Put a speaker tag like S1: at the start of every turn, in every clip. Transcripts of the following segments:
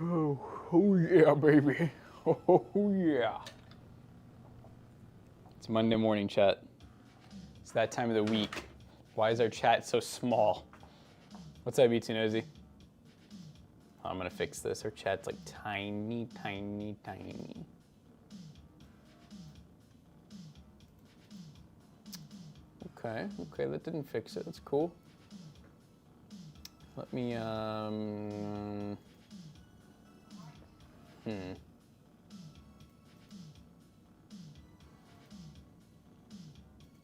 S1: Oh yeah, baby. Oh yeah. It's Monday morning, chat. It's that time of the week. Why is our chat so small? What's up, B2 Nosy? Oh, I'm gonna fix this. Our chat's like tiny, tiny, tiny. Okay, that didn't fix it. That's cool. Let me,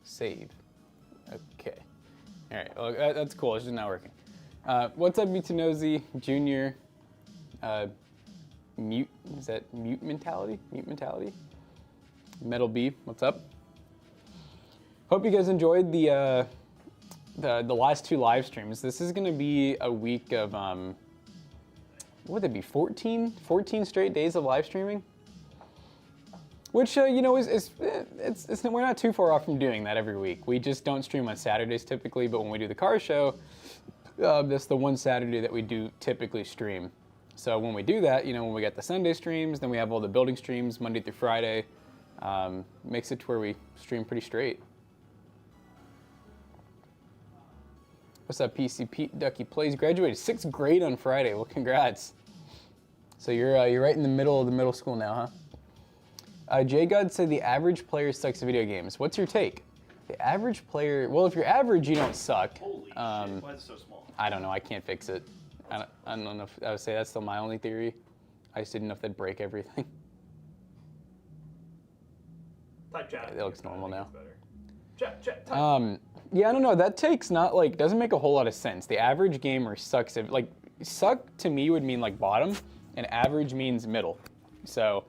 S1: Save. Okay. All right, well, that's cool. It's just not working. What's up, B2 Nosy, Junior? Mute, is that Mute Mentality? Mute Mentality? Metal B, what's up? Hope you guys enjoyed the last two live streams. This is gonna be a week of, what would it be, 14 straight days of live streaming? Which, you know, we're not too far off from doing that every week. We just don't stream on Saturdays typically, but when we do the car show, that's the one Saturday that we do typically stream. So when we do that, you know, when we get the Sunday streams, then we have all the building streams Monday through Friday, makes it to where we stream pretty straight. What's up, PC Pete Ducky Plays? Graduated 6th grade on Friday. Well, congrats. So you're right in the middle of the middle school now, huh? J God said the average player sucks at video games. What's your take? The average player, well, if you're average, you don't suck.
S2: Holy shit, why is it so small?
S1: I don't know, I can't fix it. I don't know if, I would say that's still my only theory. I just didn't know if they'd break everything.
S2: Type chat.
S1: It looks normal now.
S2: Chat, type.
S1: Yeah, I don't know, that take's not like, doesn't make a whole lot of sense. The average gamer sucks at, like, suck to me would mean like bottom, and average means middle. So,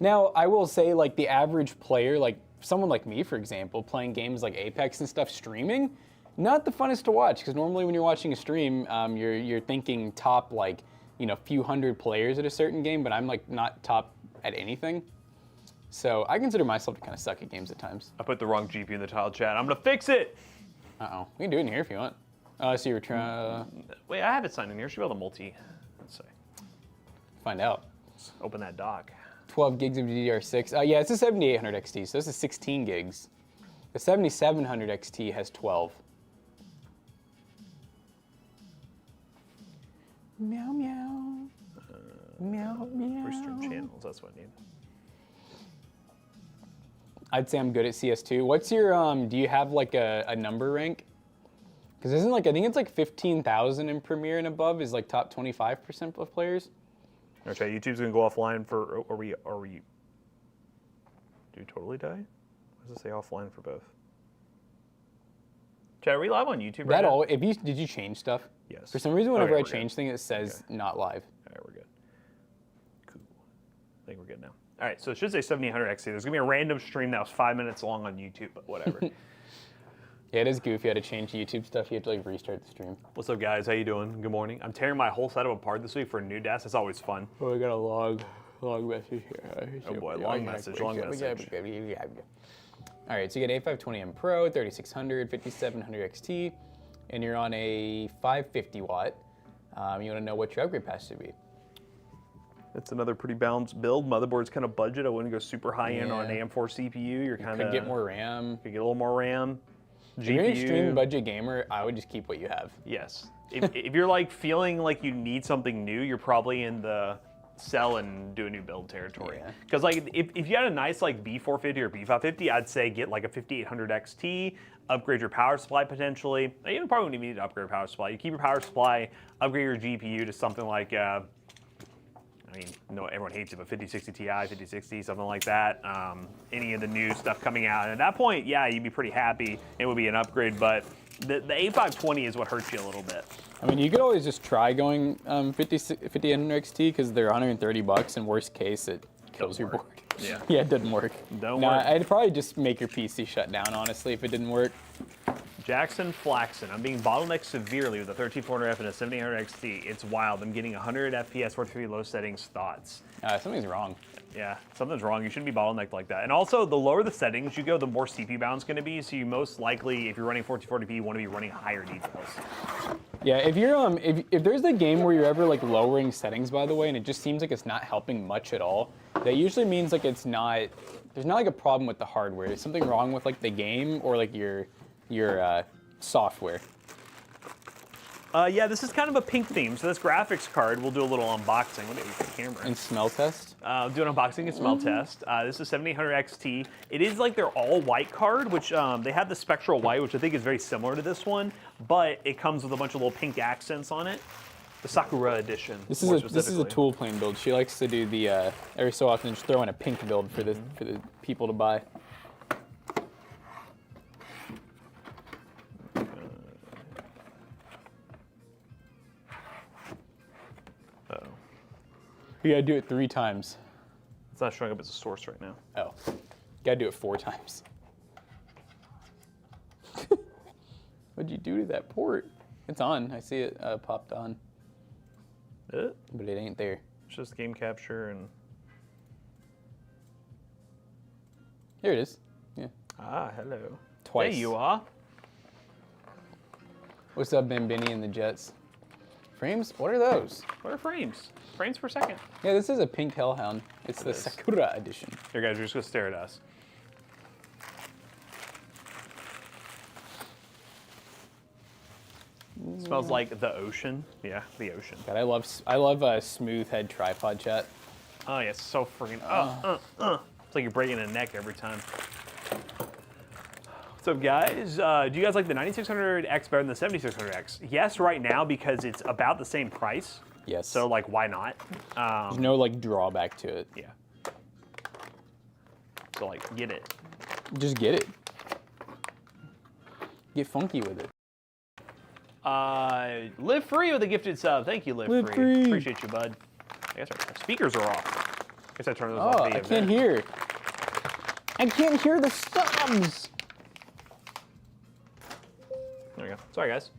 S1: now I will say like the average player, like someone like me, for example, playing games like Apex and stuff, streaming, not the funnest to watch, because normally when you're watching a stream, you're thinking top, like, you know, few hundred players at a certain game, but I'm like not top at anything. So I consider myself to kind of suck at games at times.
S2: I put the wrong GPU in the tile chat. I'm gonna fix it.
S1: Uh-oh, we can do it in here if you want. So you were trying.
S2: Wait, I have it signed in here. Should be able to multi. Let's see.
S1: Find out.
S2: Let's open that dock.
S1: 12 gigs of DDR6. Yeah, it's a 7800 XT, so this is 16 gigs. The 7700 XT has 12. Meow, meow. Meow, meow.
S2: Restream channels, that's what I need.
S1: I'd say I'm good at CS2. What's your, do you have like a number rank? Because isn't like, I think it's like 15,000 in Premiere and above is like top 25% of players.
S2: Okay, YouTube's gonna go offline for, are we, do you totally die? What does it say offline for both? Chat, are we live on YouTube right now?
S1: Did you change stuff?
S2: Yes.
S1: For some reason, whenever I
S2: we're
S1: change things, it says not live.
S2: All right, we're good. Cool. I think we're good now. All right, so it should say 7800 XT. There's gonna be a random stream that was 5 minutes long on YouTube, but whatever.
S1: Yeah, it is goofy how to change YouTube stuff. You have to like restart the stream.
S2: What's up, guys? How you doing? Good morning. I'm tearing my whole setup apart this week for a new desk. That's always fun.
S1: Oh, I got a long message here.
S2: Oh boy, long message. All
S1: right, so you get A520M Pro, 3600, 5700 XT, and you're on a 550 watt. You want to know what your upgrade path should be.
S2: It's another pretty balanced build. Motherboard's kind of budget. I wouldn't go super high end on an AM4 CPU. You're kind of
S1: could get more RAM.
S2: Could get a little more RAM.
S1: If you're an extreme budget gamer, I would just keep what you have.
S2: Yes. If you're like feeling like you need something new, you're probably in the sell and do a new build territory. Because like if you had a nice like B450 or B550, I'd say get like a 5800 XT, upgrade your power supply potentially. You probably wouldn't even need to upgrade your power supply. You keep your power supply, upgrade your GPU to something like I mean, no, everyone hates it, but 5060 Ti, 5060, something like that. Any of the new stuff coming out. And at that point, yeah, you'd be pretty happy. It would be an upgrade, but the A520 is what hurts you a little bit.
S1: I mean, you could always just try going 5800 XT because they're 130 bucks. In worst case, it kills your board.
S2: Yeah.
S1: Yeah, it doesn't work.
S2: Don't work.
S1: I'd probably just make your PC shut down, honestly, if it didn't work.
S2: Jackson Flaxen, I'm being bottlenecked severely with a 13400F and a 7800 XT. It's wild. I'm getting 100 FPS, 433 low settings. Thoughts?
S1: Something's wrong.
S2: Yeah, something's wrong. You shouldn't be bottlenecked like that. And also, the lower the settings you go, the more CPU bound it's going to be. So you most likely, if you're running 1440p, you want to be running higher details.
S1: Yeah, if you're if there's a game where you're ever like lowering settings, by the way, and it just seems like it's not helping much at all, that usually means like it's not. There's not like a problem with the hardware. There's something wrong with like the game or like your software.
S2: Yeah, this is kind of a pink theme. So this graphics card, we'll do a little unboxing. What do you use the camera?
S1: And smell test.
S2: Do an unboxing and smell test. This is 7800 XT. It is like their all white card, which they have the spectral white, which I think is very similar to this one, but it comes with a bunch of little pink accents on it. The Sakura edition.
S1: This is a tool plane build. She likes to do the every so often just throw in a pink build for the people to buy. You gotta do it 3 times.
S2: It's not showing up as a source right now.
S1: Oh, gotta do it 4 times. What'd you do to that port? It's on. I see it popped on. But it ain't there.
S2: It's just game capture and.
S1: Here it is. Yeah.
S2: Ah, hello.
S1: Twice.
S2: There you are.
S1: What's up, Bambini and the Jets? Frames? What are those?
S2: What are frames? Frames per second.
S1: Yeah, this is a pink hellhound. It's the Sakura edition.
S2: Here, guys, you're just gonna stare at us. Smells like the ocean. Yeah, the ocean.
S1: God, I love a smooth head tripod chat.
S2: Oh yeah, it's so freaking. It's like you're breaking a neck every time. What's up, guys? Do you guys like the 9600X better than the 7600X? Yes, right now because it's about the same price.
S1: Yes.
S2: So like, why not?
S1: There's no like drawback to it.
S2: Yeah. So like, get it.
S1: Just get it. Get funky with it.
S2: Live Free with a gifted sub. Thank you, Live Free. Appreciate you, bud. I guess our speakers are off. I guess I turned those off.
S1: Oh, I can't hear. I can't hear the subs.
S2: There we go. Sorry, guys.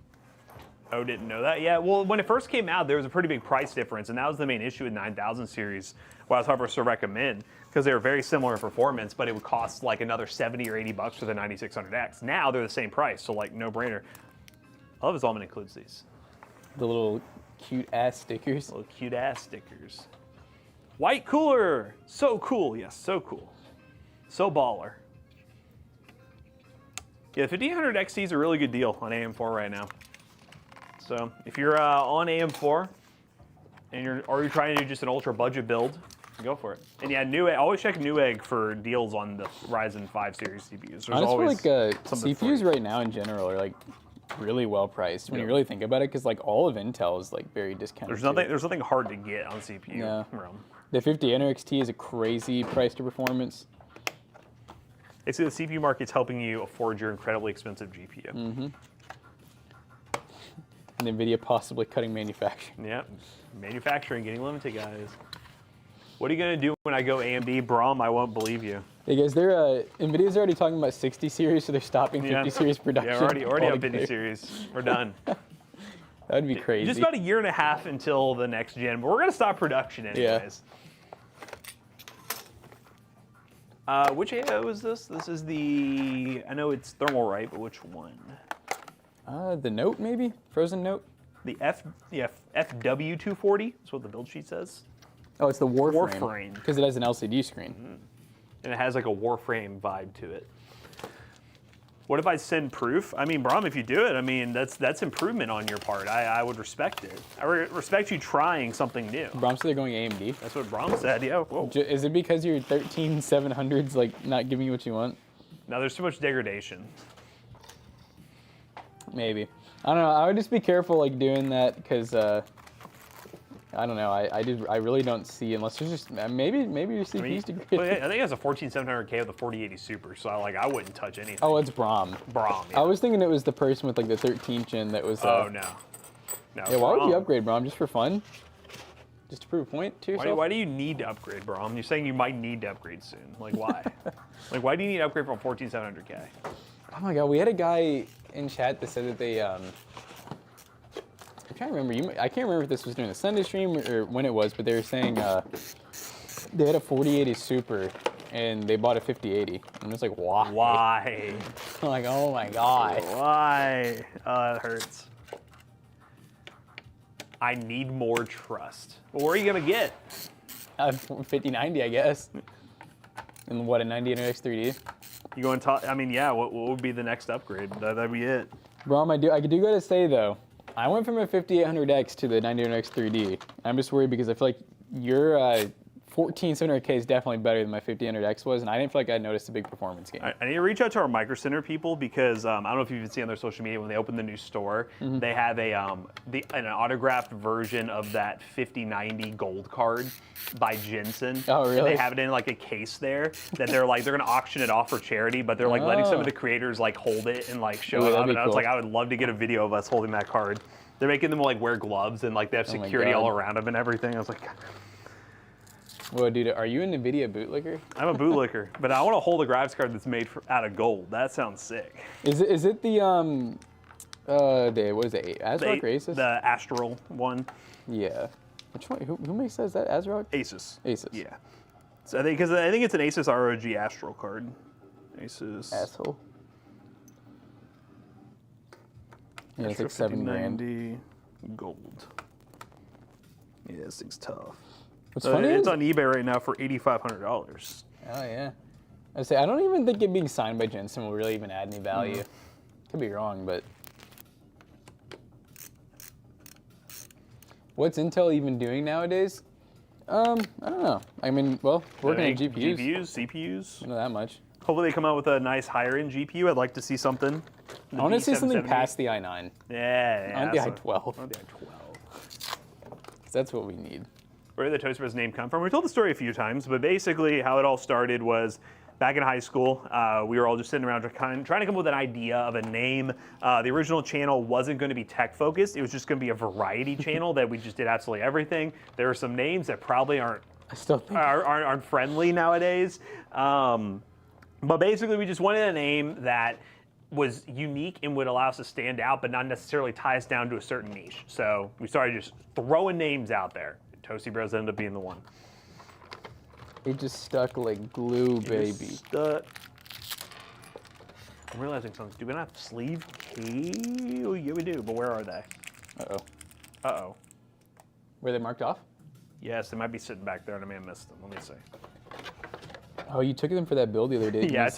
S2: Oh, didn't know that? Yeah, well, when it first came out, there was a pretty big price difference, and that was the main issue with 9000 series, what I was hard to recommend, because they were very similar in performance, but it would cost like another 70 or 80 bucks for the 9600X. Now they're the same price, so like no brainer. I love his Almond includes these.
S1: The little cute ass stickers.
S2: Little cute ass stickers. White cooler, so cool. Yes, so cool. So baller. Yeah, the 5800 XT is a really good deal on AM4 right now. So if you're on AM4 and you're trying to do just an ultra budget build, go for it. And yeah, Newegg, always check Newegg for deals on the Ryzen 5 series CPUs. There's always
S1: CPUs right now in general are like really well priced when you really think about it, because like all of Intel is like very discounted.
S2: There's nothing hard to get on CPU realm.
S1: The 5800 XT is a crazy price to performance.
S2: It's the CPU market's helping you afford your incredibly expensive GPU.
S1: Mm-hmm. And NVIDIA possibly cutting manufacturing.
S2: Yeah, manufacturing getting limited, guys. What are you gonna do when I go AMD? Brom, I won't believe you.
S1: Hey guys, NVIDIA's already talking about 60 series, so they're stopping 50 series production.
S2: Yeah, already on 50 series. We're done.
S1: That would be crazy.
S2: Just about a year and a half until the next gen, but we're gonna stop production anyways. Yeah. Which AO is this? This is the, I know it's thermal right, but which one?
S1: The Note maybe? Frozen Note?
S2: The FW240 is what the build sheet says.
S1: Oh, it's the Warframe.
S2: Warframe.
S1: Because it has an LCD screen.
S2: Mm-hmm. And it has like a Warframe vibe to it. What if I send proof? I mean, Brom, if you do it, I mean, that's improvement on your part. I would respect it. I respect you trying something new.
S1: Brom said they're going AMD.
S2: That's what Brom said, yeah. Whoa.
S1: Is it because your 13700's like not giving you what you want?
S2: No, there's too much degradation.
S1: Maybe. I don't know. I would just be careful like doing that because I don't know. I really don't see, unless there's just maybe your CPU's degraded.
S2: Well, yeah, I think it has a 14700K with a 4080 Super, so I wouldn't touch anything.
S1: Oh, it's Brom.
S2: Brom. Yeah.
S1: I was thinking it was the person with like the 13th gen that was.
S2: Oh no. No.
S1: Yeah, why would you upgrade, Brom? Just for fun? Just to prove a point to yourself?
S2: Why do you need to upgrade, Brom? You're saying you might need to upgrade soon. Like why? Like why do you need to upgrade from 14700K?
S1: Oh my God, we had a guy in chat that said that they. I'm trying to remember. I can't remember if this was during the Sunday stream or when it was, but they were saying they had a 4080 Super and they bought a 5080. I'm just like, why?
S2: Why?
S1: I'm like, oh my God.
S2: Why? That hurts. I need more trust. Well, where are you gonna get?
S1: 5090, I guess. And what, a 90NX 3D?
S2: You going to? I mean, yeah. What would be the next upgrade? That'd be it.
S1: Bro, I do gotta say though, I went from a 5800X to the 90NX 3D. I'm just worried because I feel like your 14700K is definitely better than my 5800X was, and I didn't feel like I noticed a big performance gain.
S2: I need to reach out to our Micro Center people because I don't know if you've seen on their social media when they open the new store, they have an autographed version of that 5090 gold card by Jensen.
S1: Oh, really?
S2: And they have it in like a case there that they're gonna auction it off for charity, but they're like letting some of the creators like hold it and like show it up. And I was like, I would love to get a video of us holding that card. They're making them like wear gloves and like they have security all around them and everything. I was like,
S1: Whoa, dude, are you a NVIDIA bootlicker?
S2: I'm a bootlicker, but I want to hold a graphics card that's made out of gold. That sounds sick.
S1: Is it the what is it, ASRock or Asus?
S2: The Astral one.
S1: Yeah. Which one? Who makes that? Is that ASRock?
S2: Asus.
S1: Asus.
S2: Yeah. So I think it's an Asus ROG Astral card. Asus.
S1: Asshole. Yeah, it's like $7,000.
S2: Gold. Yeah, this thing's tough.
S1: What's funny
S2: it's
S1: is,
S2: on eBay right now for $8,500.
S1: Oh yeah. I don't even think it being signed by Jensen will really even add any value. Could be wrong, but what's Intel even doing nowadays? I don't know. I mean, well, working on GPUs.
S2: CPUs.
S1: Not that much.
S2: Hopefully they come out with a nice higher end GPU. I'd like to see something.
S1: I want to see something past the i9.
S2: Yeah.
S1: On the i12.
S2: On the i12.
S1: That's what we need.
S2: Where did the Toast Bros name come from? We told the story a few times, but basically how it all started was back in high school. We were all just sitting around trying to come up with an idea of a name. The original channel wasn't going to be tech focused. It was just going to be a variety channel that we just did absolutely everything. There are some names that probably aren't friendly nowadays. But basically we just wanted a name that was unique and would allow us to stand out, but not necessarily tie us down to a certain niche. So we started just throwing names out there. Toasty Bros ended up being the one.
S1: It just stuck like glue, baby.
S2: I'm realizing something. Do we not have sleeve key? Oh, yeah, we do, but where are they?
S1: Uh-oh.
S2: Uh-oh.
S1: Were they marked off?
S2: Yes, they might be sitting back there and I may have missed them. Let me see.
S1: Oh, you took them for that build the other day.
S2: Yeah, I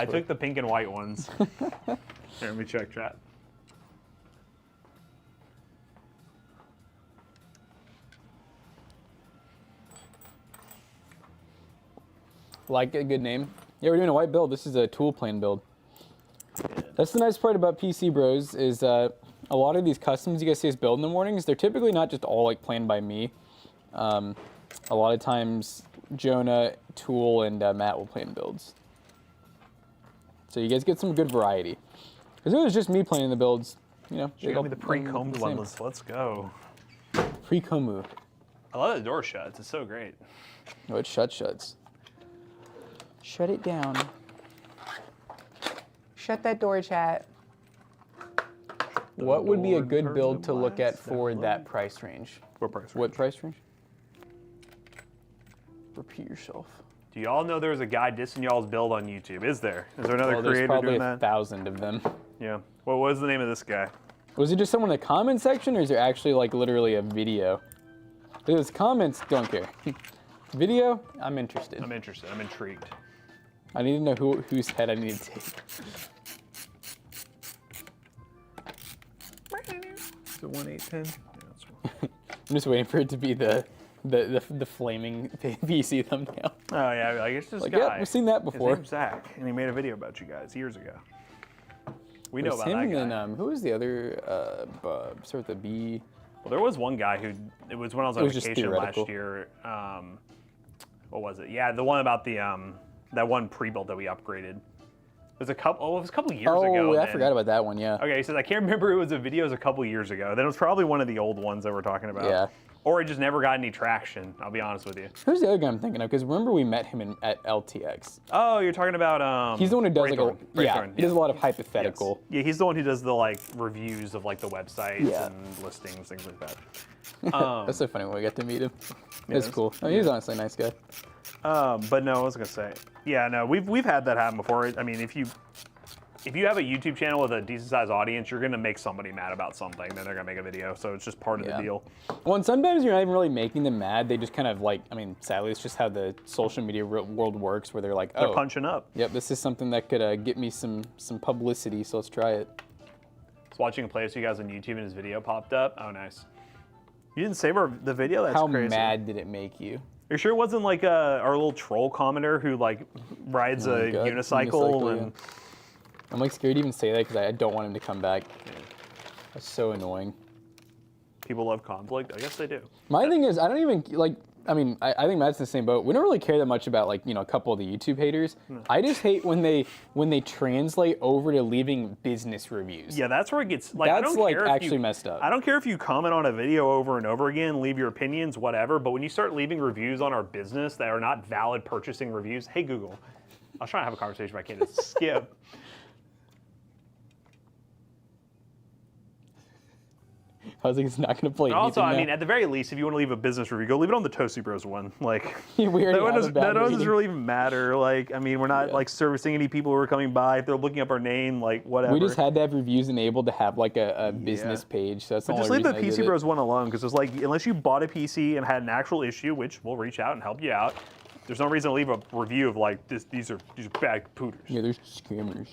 S2: took the pink and white ones. Here, let me check chat.
S1: Like a good name. Yeah, we're doing a white build. This is a tool plane build. Yeah. That's the nice part about PC Bros is a lot of these customs you guys see us build in the mornings, they're typically not just all like planned by me. A lot of times Jonah, Tool, and Matt will plan builds. So you guys get some good variety. Because if it was just me planning the builds, you know.
S2: Show me the pre-combed one. Let's go.
S1: Pre-comb.
S2: I love the door shuts. It's so great.
S1: Oh, it shuts. Shut it down. Shut that door, chat. What would be a good build to look at for that price range?
S2: What price range?
S1: What price range? Repeat yourself.
S2: Do y'all know there's a guy dissing y'all's build on YouTube? Is there? Is there another creator doing that?
S1: There's probably 1,000 of them.
S2: Yeah. What was the name of this guy?
S1: Was it just someone in the comment section, or is there actually like literally a video? Because comments, don't care. Video, I'm interested.
S2: I'm interested. I'm intrigued.
S1: I need to know whose head I need to take.
S2: So 1, 8, 10. Yeah,
S1: I'm just waiting for it to be the flaming PC thumbnail.
S2: Oh yeah, like it's just
S1: like,
S2: guy.
S1: Yeah, we've seen that before.
S2: His name's Zach, and he made a video about you guys years ago. We know about that guy.
S1: And who was the other? Start with the B.
S2: Well, there was one guy who it was when I was on vacation last year. What was it? Yeah, the one about the that one pre-build that we upgraded. It was a couple years ago.
S1: Oh, I forgot about that one. Yeah.
S2: Okay, he says I can't remember. It was a video. It was a couple years ago. Then it was probably one of the old ones that we're talking about.
S1: Yeah.
S2: Or it just never got any traction. I'll be honest with you.
S1: Who's the other guy I'm thinking of? Because remember we met him at LTX.
S2: Oh, you're talking about
S1: he's the one who does
S2: Raythorn.
S1: He does a lot of hypothetical.
S2: Yes. Yeah, he's the one who does the like reviews of like the websites and listings, things like that.
S1: That's so funny when we got to meet him. It's cool. I mean, he's honestly a nice guy.
S2: But no, I was gonna say, yeah, no, we've had that happen before. I mean, if you if you have a YouTube channel with a decent sized audience, you're gonna make somebody mad about something, then they're gonna make a video. So it's just part of the deal.
S1: Well, and sometimes you're not even really making them mad. They just kind of like, I mean, sadly, it's just how the social media world works, where they're like, oh,
S2: they're punching up.
S1: Yep, this is something that could get me some publicity, so let's try it.
S2: I was watching a playlist of you guys on YouTube and his video popped up. Oh, nice. You didn't save the video? That's crazy.
S1: How mad did it make you?
S2: You're sure it wasn't like our little troll commenter who like rides a unicycle and...
S1: Yeah. I'm like scared to even say that because I don't want him to come back. Yeah. That's so annoying.
S2: People love conflict. I guess they do.
S1: My thing is, I don't even like. I mean, I think Matt's in the same boat. We don't really care that much about like a couple of the YouTube haters. No. I just hate when they translate over to leaving business reviews.
S2: Yeah, that's where it gets like
S1: that's like actually messed up.
S2: I don't care if you comment on a video over and over again, leave your opinions, whatever. But when you start leaving reviews on our business that are not valid purchasing reviews, hey Google, I was trying to have a conversation, but I can't just skip.
S1: I was like, it's not going to play.
S2: Also, I mean, at the very least, if you want to leave a business review, go leave it on the Toasty Bros one. Like, that doesn't really even matter. Like, I mean, we're not like servicing any people who are coming by. If they're looking up our name, like whatever.
S1: We just had to have reviews enabled to have like a business page. So that's the only reason.
S2: Just leave the PC Bros one alone, because it's like, unless you bought a PC and had an actual issue, which we'll reach out and help you out, there's no reason to leave a review of like these are bad computers.
S1: Yeah, there's scammers.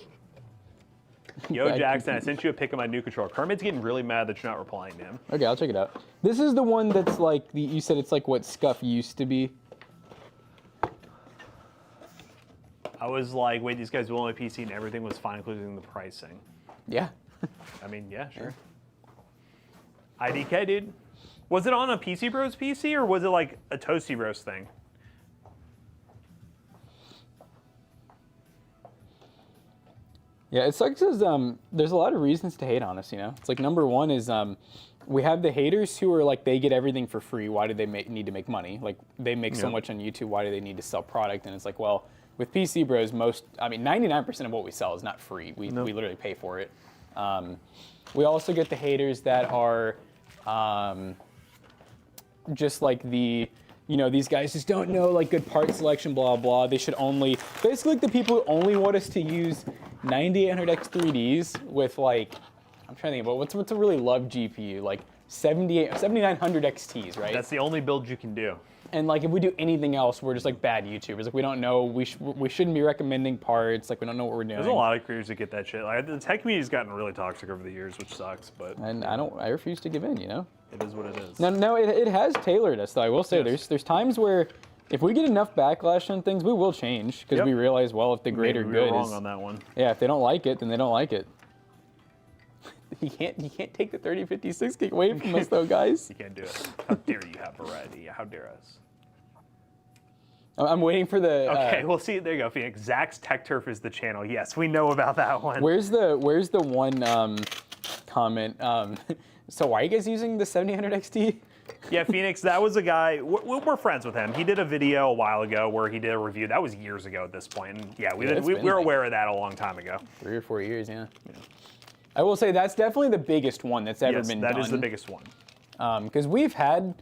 S2: Yo, Jackson, I sent you a pic of my new controller. Kermit's getting really mad that you're not replying to him.
S1: Okay, I'll check it out. This is the one that's like, you said it's like what Scuff used to be.
S2: I was like, wait, these guys will only PC and everything was fine, including the pricing.
S1: Yeah.
S2: I mean, yeah, sure. Yeah. IDK, dude. Was it on a PC Bros PC or was it like a Toasty Bros thing?
S1: Yeah, it sucks because there's a lot of reasons to hate on us, It's like number one is we have the haters who are like, they get everything for free. Why do they need to make money? Like, they make so much on YouTube. Why do they need to sell product? And it's like, well, with PC Bros, 99% of what we sell is not free. We literally pay for it. We also get the haters that are just like these guys just don't know like good part selection, blah, blah. They should only, basically like the people who only want us to use 9800X3Ds with like, I'm trying to think about what's a really loved GPU, like 7900 XTs, right?
S2: That's the only build you can do.
S1: And like if we do anything else, we're just like bad YouTubers. Like we don't know, we shouldn't be recommending parts. Like we don't know what we're doing.
S2: There's a lot of creators that get that shit. Like the tech community's gotten really toxic over the years, which sucks. But
S1: and I refuse to give in.
S2: It is what it is.
S1: No, it has tailored us though. I will say there's times where if we get enough backlash on things, we will change because we realize, well, if the greater good is
S2: wrong on that one.
S1: Yeah, if they don't like it, then they don't like it. You can't take the 3056 gig away from us though, guys.
S2: You can't do it. How dare you have variety? How dare us?
S1: I'm waiting for the.
S2: Okay, well, see, there you go, Phoenix. Zach's Tech Turf is the channel. Yes, we know about that one.
S1: Where's the one comment? So why are you guys using the 7000 XT?
S2: Yeah, Phoenix, that was a guy, we're friends with him. He did a video a while ago where he did a review. That was years ago at this point. And yeah, we were aware of that a long time ago. 3
S1: or 4 years, yeah. I will say that's definitely the biggest one that's ever been done.
S2: That is the biggest one.
S1: Because we've had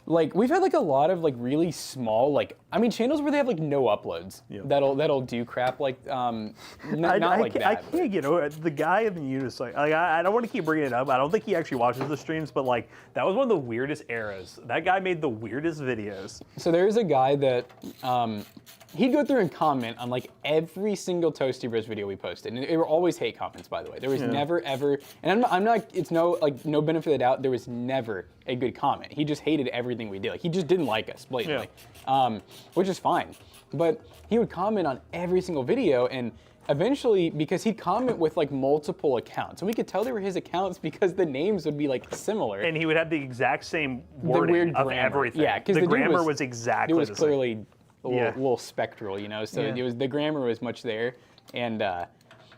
S1: like a lot of like really small channels where they have like no uploads that'll do crap like not like that.
S2: I can't get over it. The guy in the unicycle. Like I don't want to keep bringing it up. I don't think he actually watches the streams, but like that was one of the weirdest eras. That guy made the weirdest videos.
S1: So there is a guy that he'd go through and comment on like every single Toasty Bros video we posted, and they were always hate comments, by the way. There was never ever, and I'm not. It's no benefit of the doubt. There was never a good comment. He just hated everything we did. Like he just didn't like us blatantly, which is fine. But he would comment on every single video, and eventually, because he'd comment with like multiple accounts, and we could tell they were his accounts because the names would be like similar.
S2: And he would have the exact same wording of everything.
S1: Yeah, because
S2: the grammar was exactly the same.
S1: It was clearly a little spectral, so it was, the grammar was much there. And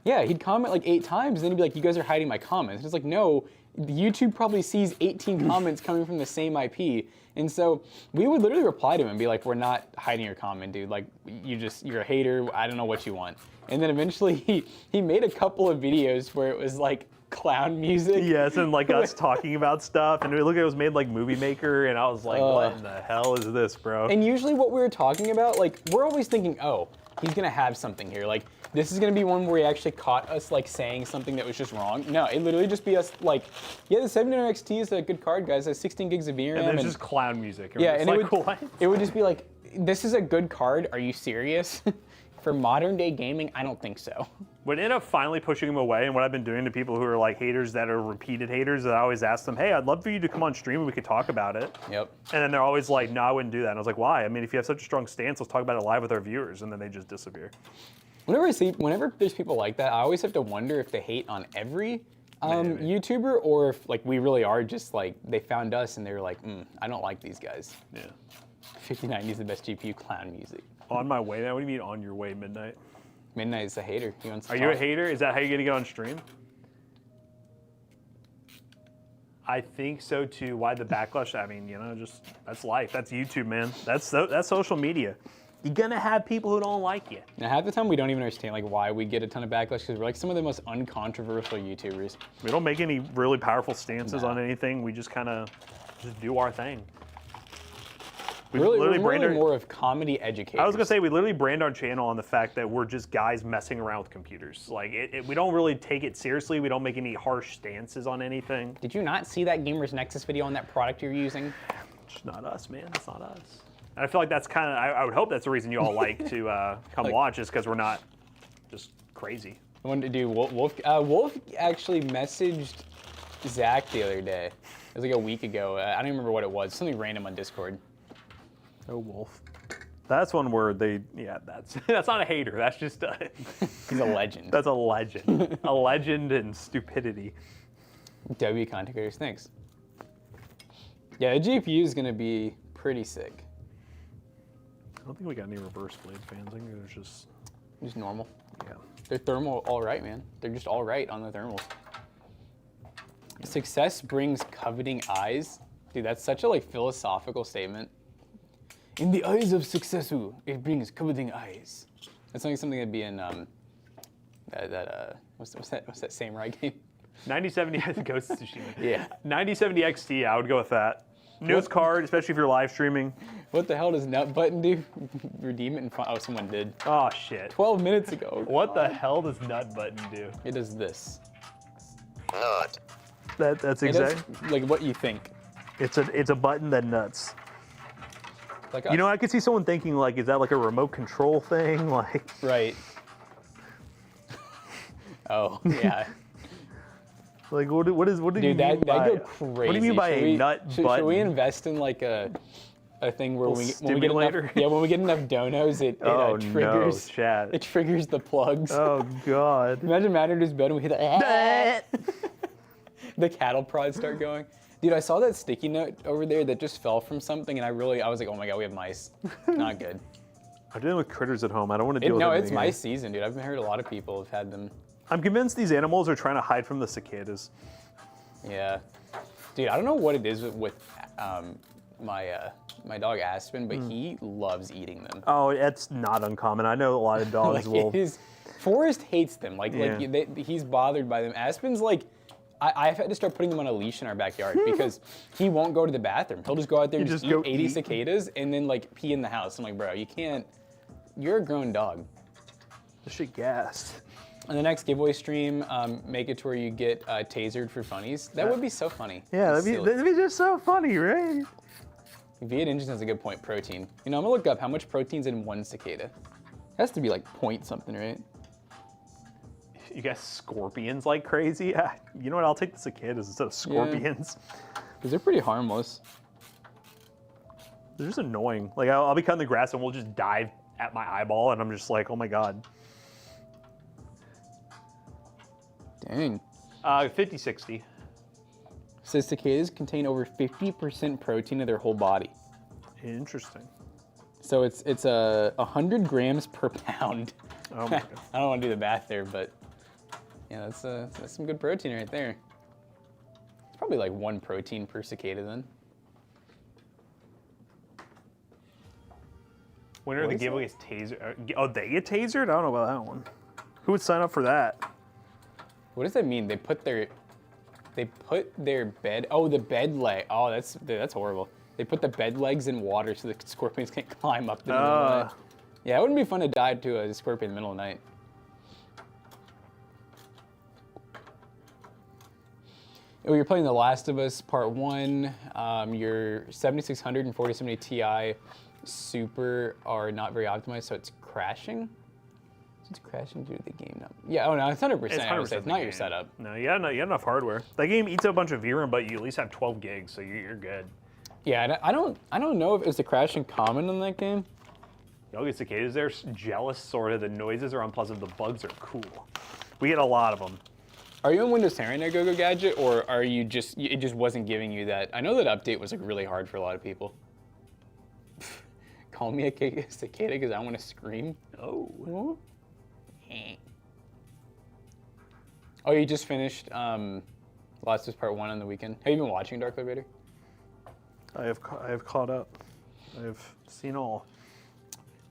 S1: he'd comment like 8 times, and then he'd be like, you guys are hiding my comments. And it's like, no, YouTube probably sees 18 comments coming from the same IP. And so we would literally reply to him and be like, we're not hiding your comment, dude. Like, you're a hater. I don't know what you want. And then eventually he made a couple of videos where it was like clown music.
S2: Yes, and like us talking about stuff, and look, it was made like Movie Maker, and I was like, what in the hell is this, bro?
S1: And usually what we were talking about, like, we're always thinking, oh, he's gonna have something here. Like, this is gonna be one where he actually caught us, like, saying something that was just wrong. No, it literally just be us, like, yeah, the 7900 XT is a good card, guys. It has 16 gigs of VRAM.
S2: And there's just clown music.
S1: Yeah, and
S2: like,
S1: it would just be like, this is a good card. Are you serious? For modern day gaming, I don't think so.
S2: Would end up finally pushing him away, and what I've been doing to people who are like haters that are repeated haters, that I always ask them, hey, I'd love for you to come on stream and we could talk about it.
S1: Yep.
S2: And then they're always like, no, I wouldn't do that. And I was like, why? I mean, if you have such a strong stance, let's talk about it live with our viewers. And then they just disappear.
S1: Whenever there's people like that, I always have to wonder if they hate on every YouTuber, or if like we really are just like, they found us and they're like, I don't like these guys.
S2: Yeah.
S1: 5090 is the best GPU. Clown music.
S2: On my way now? What do you mean on your way, Midnight?
S1: Midnight is a hater. He wants to
S2: Are you a hater? Is that how you're gonna get on stream? I think so too. Why the backlash? I mean, you know, just that's life. That's YouTube, man. That's social media. You're gonna have people who don't like you.
S1: Now, half the time we don't even understand like why we get a ton of backlash, because we're like some of the most uncontroversial YouTubers.
S2: We don't make any really powerful stances on anything. We just kind of just do our thing.
S1: We're really more of comedy educators.
S2: I was gonna say, we literally brand our channel on the fact that we're just guys messing around with computers. Like, we don't really take it seriously. We don't make any harsh stances on anything.
S1: Did you not see that Gamers Nexus video on that product you're using?
S2: It's not us, man. It's not us. And I feel like that's kind of, I would hope that's the reason you all like to come watch, is because we're not just crazy.
S1: I wanted to do Wolf actually messaged Zach the other day. It was like a week ago. I don't even remember what it was. Something random on Discord.
S2: Oh, Wolf. That's one where that's not a hater. That's just
S1: he's a legend.
S2: That's a legend. A legend in stupidity.
S1: W content creators, thanks. Yeah, the GPU is gonna be pretty sick.
S2: I don't think we got any reverse blades fans. I think they're just
S1: normal.
S2: Yeah.
S1: They're thermal all right, man. They're just all right on the thermals. Yeah. Success brings coveting eyes. Dude, that's such a like philosophical statement. In the eyes of successu, it brings coveting eyes. That's like something that'd be in what's that samurai game?
S2: 9070 Ghost of Tsushima.
S1: Yeah.
S2: 9070 XT, I would go with that. Newest card, especially if you're live streaming.
S1: What the hell does nut button do? Redeem it and find. Oh, someone did.
S2: Oh shit.
S1: 12 minutes ago.
S2: What the hell does nut button do?
S1: It does this.
S3: Nut.
S2: That's exactly
S1: like what you think.
S2: It's a button that nuts.
S1: Like
S2: you know, I could see someone thinking like, is that like a remote control thing? Like.
S1: Right. Oh yeah.
S2: Like what do
S1: Dude,
S2: you mean by?
S1: Go crazy.
S2: What do you mean by a nut button?
S1: Should we invest in like a thing where when we get enough donos, it triggers.
S2: No, Chad.
S1: It triggers the plugs.
S2: Oh god.
S1: Imagine Matter's bed and we hit the cattle prods start going. Dude, I saw that sticky note over there that just fell from something, and I was like, oh my god, we have mice. Not good.
S2: I'm dealing with critters at home. I don't want to deal with
S1: No, it's mice season, dude. I've heard a lot of people have had them.
S2: I'm convinced these animals are trying to hide from the cicadas.
S1: Yeah. Dude, I don't know what it is with my dog Aspen, but he loves eating them.
S2: Oh, it's not uncommon. I know a lot of dogs will.
S1: Forrest hates them. Like he's bothered by them. Aspen's like, I've had to start putting him on a leash in our backyard because he won't go to the bathroom. He'll just go out there and just eat 80 cicadas and then like pee in the house. I'm like, bro, you can't. You're a grown dog.
S2: This shit gassed.
S1: On the next giveaway stream, make it to where you get tasered for funnies. That would be so funny.
S2: Yeah, that'd be just so funny, right?
S1: Viet Engine has a good point. Protein. You know, I'm gonna look up how much protein's in one cicada. It has to be like point something, right?
S2: You guys scorpions like crazy? You know what? I'll take the cicadas instead of scorpions.
S1: Because they're pretty harmless.
S2: They're just annoying. Like I'll be cutting the grass and we'll just dive at my eyeball, and I'm just like, oh my god.
S1: Dang.
S2: 50-60.
S1: Says cicadas contain over 50% protein of their whole body.
S2: Interesting.
S1: So it's 100 grams per pound.
S2: Oh my god.
S1: I don't want to do the math there, but yeah, that's some good protein right there. It's probably like 1 protein per cicada then.
S2: Winner of the giveaway is taser. Oh, they get tasered? I don't know about that one. Who would sign up for that?
S1: What does that mean? They put their They put their bed. Oh, the bed leg. Oh, that's horrible. They put the bed legs in water so the scorpions can't climb up the middle of the night. Yeah, it wouldn't be fun to die to a scorpion in the middle of the night. Oh, you're playing The Last of Us Part 1. Your 7600 and 4070 Ti Super are not very optimized, so it's crashing. It's crashing due to the game. Yeah, oh no, it's 100%. It's not your setup.
S2: No, you got enough hardware. That game eats up a bunch of VRAM, but you at least have 12 gigs, so you're good.
S1: Yeah, I don't know if it's the crashing common in that game.
S2: Yogi cicadas, they're jealous, sort of. The noises are unpleasant. The bugs are cool. We get a lot of them. Are
S1: you on Windows 10 right now, GoGo Gadget, or are you just, it just wasn't giving you that? I know that update was like really hard for a lot of people. Call me a cicada because I want to scream. Oh. Oh, you just finished Last of Us Part 1 on the weekend. Have you been watching Dark Vader?
S2: I have caught up. I have seen all.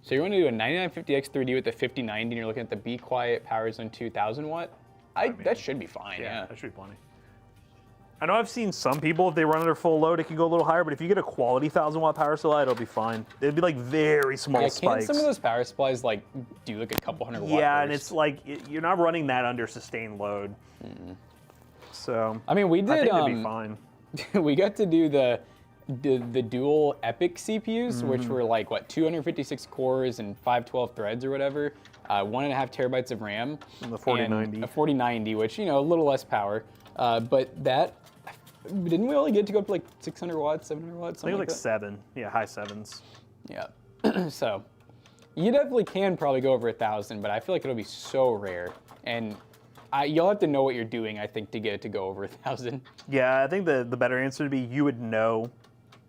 S1: So you're going to do a 9950X 3D with the 5090, and you're looking at the Be Quiet Power Zone 2000 watt? That should be fine, yeah.
S2: That should be plenty. I know I've seen some people, if they run under full load, it can go a little higher, but if you get a quality 1000 watt power supply, it'll be fine. It'd be like very small spikes.
S1: Can't some of those power supplies like do like a couple hundred watt
S2: Yeah,
S1: burst?
S2: And it's like, you're not running that under sustained load. So,
S1: I mean, we did,
S2: I think it'd be fine.
S1: We got to do the dual Epic CPUs, which were like, what, 256 cores and 512 threads or whatever, 1.5 terabytes of RAM.
S2: And the 4090.
S1: And a 4090, which, you know, a little less power. But that, didn't we only get to go up to like 600 watts, 700 watts, something
S2: I think
S1: like
S2: like 7, yeah, high 7s.
S1: Yeah, so you definitely can probably go over 1,000, but I feel like it'll be so rare. And you'll have to know what you're doing, I think, to get it to go over 1,000.
S2: Yeah, I think the better answer would be you would know.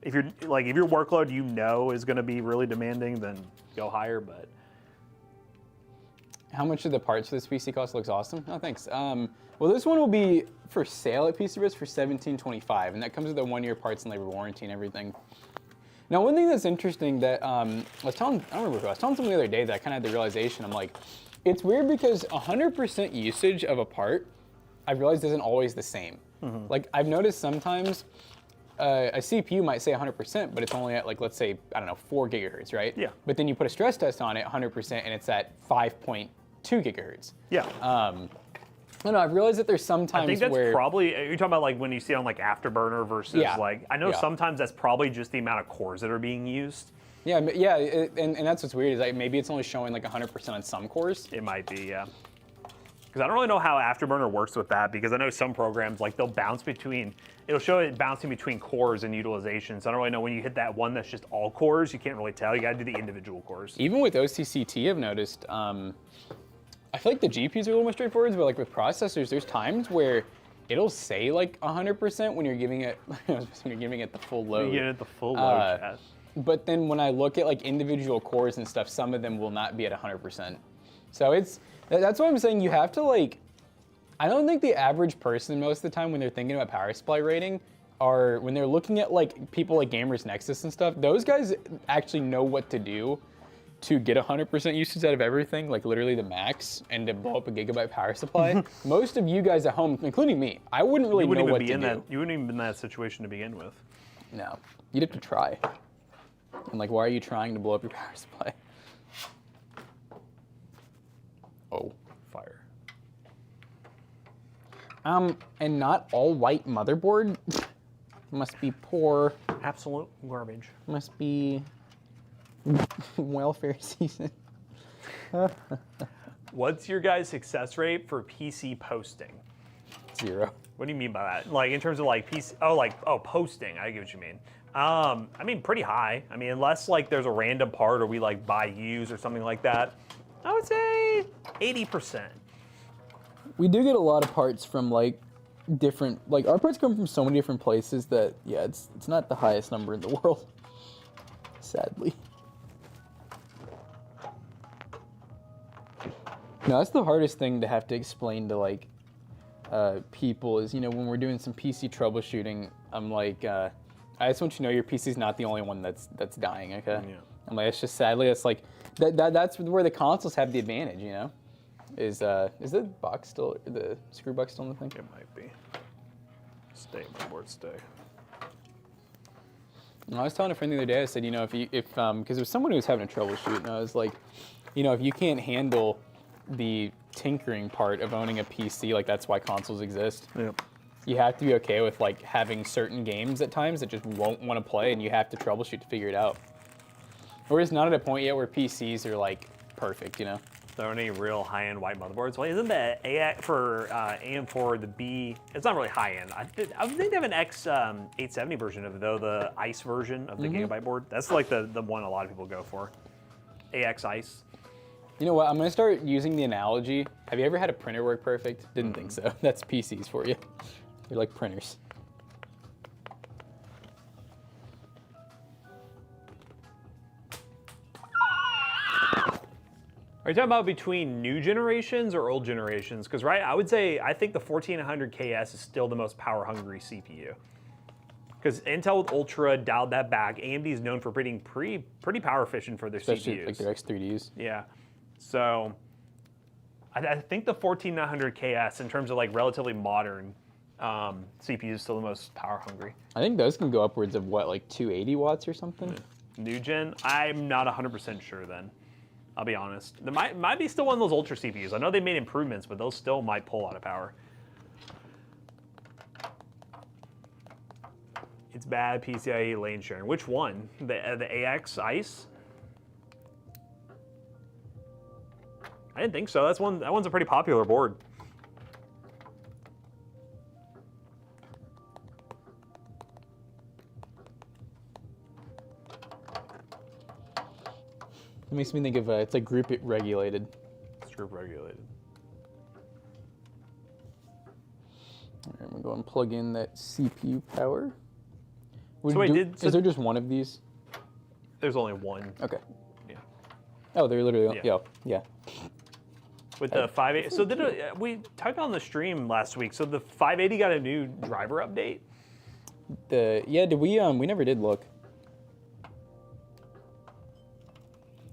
S2: If your workload you know is going to be really demanding, then go higher. But
S1: how much of the parts for this PC cost? Looks awesome. Oh, thanks. Well, this one will be for sale at pcbros for $17.25, and that comes with a 1-year parts and labor warranty and everything. Now, one thing that's interesting that I was telling someone the other day that I kind of had the realization. I'm like, it's weird because 100% usage of a part, I've realized isn't always the same. Like I've noticed sometimes. A CPU might say 100%, but it's only at like, let's say, I don't know, 4 gigahertz, right?
S2: Yeah.
S1: But then you put a stress test on it, 100%, and it's at 5.2 gigahertz.
S2: Yeah.
S1: I don't know, I've realized that there's sometimes
S2: I think that's probably, you're talking about like when you see on like Afterburner versus like, I know sometimes that's probably just the amount of cores that are being used.
S1: Yeah, and that's what's weird is like maybe it's only showing like 100% on some cores.
S2: It might be, yeah. Because I don't really know how Afterburner works with that, because I know some programs, like they'll bounce between, it'll show it bouncing between cores and utilization. So I don't really know when you hit that one that's just all cores, you can't really tell. You got to do the individual cores.
S1: Even with OCCT, I've noticed, I feel like the GPUs are a little more straightforward, but like with processors, there's times where it'll say like 100% when you're giving it the full load.
S2: You get it the full load, chat.
S1: But then when I look at like individual cores and stuff, some of them will not be at 100%. So that's why I'm saying you have to like, I don't think the average person most of the time when they're thinking about power supply rating are, when they're looking at like people like Gamers Nexus and stuff, those guys actually know what to do to get 100% usage out of everything, like literally the max, and to blow up a gigabyte power supply. Most of you guys at home, including me, I wouldn't really know what to do.
S2: You wouldn't even be in that situation to begin with.
S1: No, you'd have to try. And like, why are you trying to blow up your power supply? Oh,
S2: fire.
S1: And not all white motherboard? Must be poor.
S2: Absolute garbage.
S1: Must be welfare season.
S2: What's your guys' success rate for PC posting?
S1: 0.
S2: What do you mean by that? Like in terms of like PC, posting, I get what you mean. I mean, pretty high. I mean, unless like there's a random part or we like buy used or something like that, I would say 80%.
S1: We do get a lot of parts from like different, like our parts come from so many different places that, yeah, it's not the highest number in the world, sadly. No, that's the hardest thing to have to explain to like people is, you know, when we're doing some PC troubleshooting, I'm like, I just want you to know your PC's not the only one that's dying, okay? Yeah. I'm like, it's just sadly, it's like, that's where the consoles have the advantage, you know? Is the box still, the screw box still in the thing?
S2: It might be. Stay, motherboard, stay.
S1: I was telling a friend the other day, I said, you know, because there was someone who was having a troubleshoot, and I was like, you know, if you can't handle the tinkering part of owning a PC, like that's why consoles exist.
S2: Yep.
S1: You have to be okay with like having certain games at times that just won't want to play, and you have to troubleshoot to figure it out. We're just not at a point yet where PCs are like perfect, you know.
S2: There aren't any real high-end white motherboards. Well, isn't the AM4 the B? It's not really high-end. I think they have an X870 version of it, though, the ICE version of the Gigabyte board. That's like the one a lot of people go for. AX ICE.
S1: You know what? I'm gonna start using the analogy. Have you ever had a printer work perfect? Didn't think so. That's PCs for you. They're like printers.
S2: Are you talking about between new generations or old generations? Because I would say I think the 1400 KS is still the most power-hungry CPU. Because Intel with Ultra dialed that back. AMD is known for being pretty power efficient for their
S1: Especially
S2: CPUs.
S1: like their X3Ds.
S2: Yeah. So I think the 14900 KS, in terms of like relatively modern CPU, is still the most power hungry.
S1: I think those can go upwards of what, like 280 watts or something?
S2: New gen, I'm not 100% sure then. I'll be honest. There might be still one of those Ultra CPUs. I know they made improvements, but those still might pull out of power. It's bad PCIe lane sharing. Which one? The AX ICE? I didn't think so. That one's a pretty popular board.
S1: It makes me think of it's like group regulated.
S2: It's group regulated.
S1: All right, I'm gonna go and plug in that CPU power. Is there just one of these?
S2: There's only one.
S1: Okay.
S2: Yeah.
S1: Oh, they're literally, yeah.
S2: With the 580, so we talked on the stream last week. So the 580 got a new driver update.
S1: Did we never did look.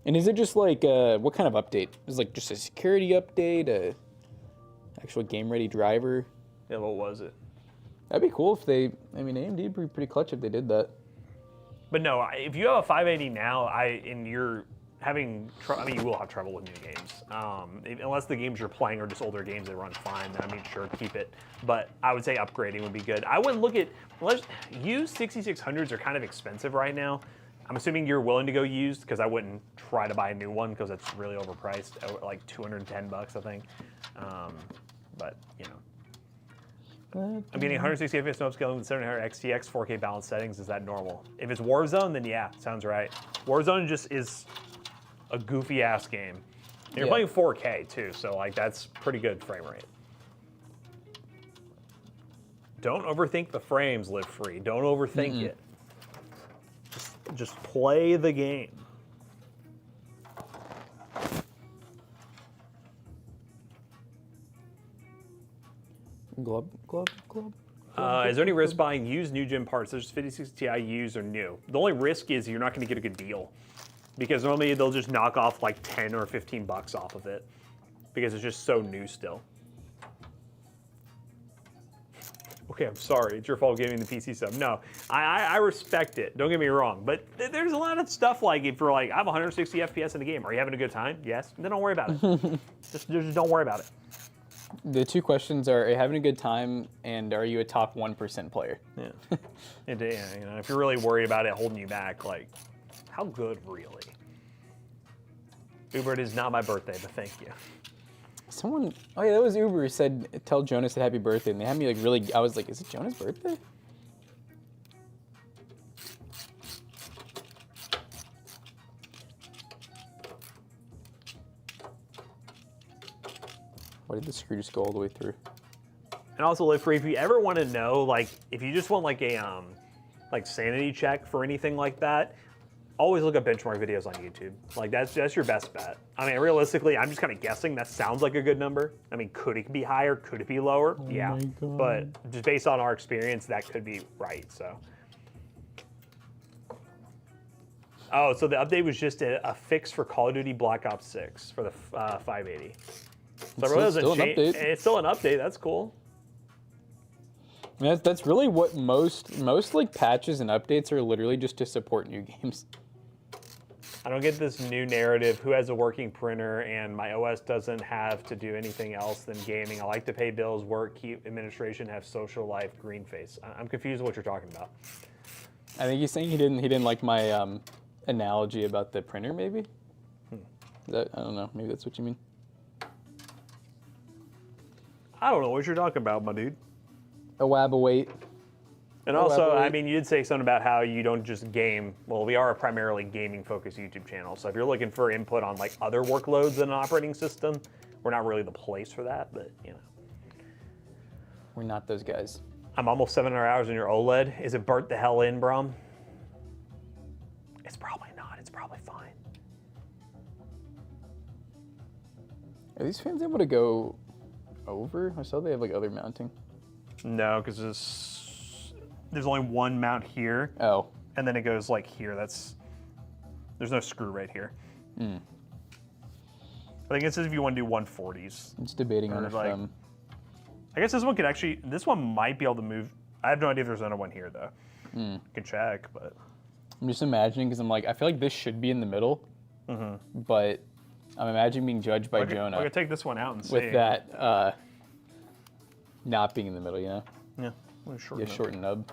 S1: And is it just like what kind of update? Is it like just a security update, a actual game ready driver?
S2: Yeah, what was it?
S1: That'd be cool if they. I mean, AMD would be pretty clutch if they did that.
S2: But no, if you have a 580 now, and you're having, you will have trouble with new games. Unless the games you're playing are just older games that run fine, then I mean, sure, keep it. But I would say upgrading would be good. I wouldn't look at, used 6600s are kind of expensive right now. I'm assuming you're willing to go used, because I wouldn't try to buy a new one because it's really overpriced, like 210 bucks, I think. But you know. I'm getting 160 FPS no upscaling with 700 XTX 4K balanced settings. Is that normal? If it's Warzone, then yeah, sounds right. Warzone just is a goofy ass game. And you're playing 4K too, so like that's pretty good frame rate. Don't overthink the frames, Live Free. Don't overthink it. Just play the game.
S1: Glub.
S2: Is there any risk buying used new gen parts, such as 56 Ti used or new? The only risk is you're not going to get a good deal, because normally they'll just knock off like 10 or 15 bucks off of it, because it's just so new still. Okay, I'm sorry. It's your fault giving the PC sub. No, I respect it. Don't get me wrong. But there's a lot of stuff like, if you're like, I have 160 FPS in the game. Are you having a good time? Yes. Then don't worry about it. just don't worry about it.
S1: The two questions are you having a good time, and are you a top 1% player?
S2: Yeah. If you're really worried about it holding you back, like, how good really? Uber, it is not my birthday, but thank you.
S1: Someone, oh yeah, that was Uber who said, tell Jonas a happy birthday, and they had me like really, I was like, is it Jonas' birthday? Why did the screw just go all the way through?
S2: And also, Live Free, if you ever want to know, like, if you just want like a like sanity check for anything like that, always look up benchmark videos on YouTube. Like that's your best bet. I mean, realistically, I'm just kind of guessing. That sounds like a good number. I mean, could it be higher? Could it be lower?
S1: Oh
S2: yeah, but just based on our experience, that could be right. So. Oh, so the update was just a fix for Call of Duty Black Ops 6 for the 580. So it really doesn't change. It's still an update. That's cool.
S1: I mean, that's really what most like patches and updates are literally just to support new games.
S2: I don't get this new narrative, who has a working printer and my OS doesn't have to do anything else than gaming. I like to pay bills, work, keep administration, have social life, green face. I'm confused what you're talking about.
S1: I think he's saying he didn't like my analogy about the printer, maybe? I don't know, maybe that's what you mean.
S2: I don't know what you're talking about, my dude.
S1: A wait.
S2: And also, I mean, you did say something about how you don't just game. Well, we are a primarily gaming-focused YouTube channel, so if you're looking for input on like other workloads in an operating system, we're not really the place for that, but you know.
S1: We're not those guys.
S2: I'm almost 700 hours in your OLED. Is it burnt the hell in, Brom? It's probably not. It's probably fine.
S1: Are these fans able to go over? I saw they have like other mounting.
S2: No, because there's only one mount here.
S1: Oh.
S2: And then it goes like here. There's no screw right here. I think it says if you want to do 140s.
S1: I'm just debating on if
S2: I guess this one could actually, this one might be able to move. I have no idea if there's another one here though. You can check, but.
S1: I'm just imagining, because I'm like, I feel like this should be in the middle, but I'm imagining being judged by Jonah.
S2: I could take this one out and see.
S1: With that not being in the middle, you know?
S2: Yeah,
S1: Short nub.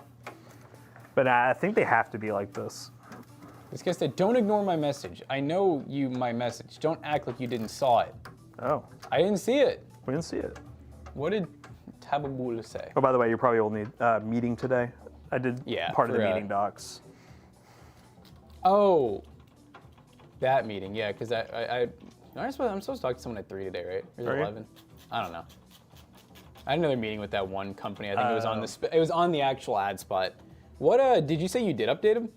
S2: But I think they have to be like this.
S1: This guy said, don't ignore my message. I know my message. Don't act like you didn't saw it.
S2: Oh.
S1: I didn't see it.
S2: We didn't see it.
S1: What did Tababula say?
S2: Oh, by the way, you probably will need meeting today. I did part of the meeting docs.
S1: Oh, that meeting, yeah, because I'm supposed to talk to someone at 3 today, right? Or is it 11? I don't know. I had another meeting with that one company. I think it was on it was on the actual ad spot. What did you say you did update them?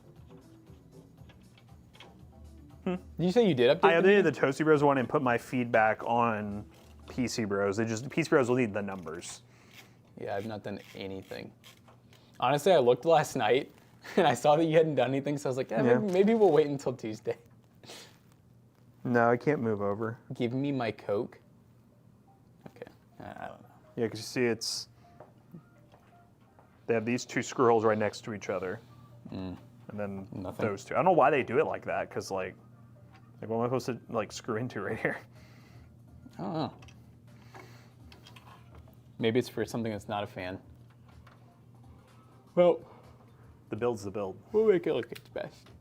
S1: Did you say you did update them?
S2: I updated the Toasty Bros one and put my feedback on PC Bros. PC Bros will need the numbers.
S1: Yeah, I've not done anything. Honestly, I looked last night and I saw that you hadn't done anything, so I was like, maybe we'll wait until Tuesday.
S2: No, I can't move over.
S1: Give me my Coke. Okay, I don't know.
S2: Yeah, because you see they have these two screw holes right next to each other. And then those two. I don't know why they do it like that, because like what am I supposed to like screw into right here?
S1: I don't know. Maybe it's for something that's not a fan. Well,
S2: the build's the build.
S1: We'll make it look its best.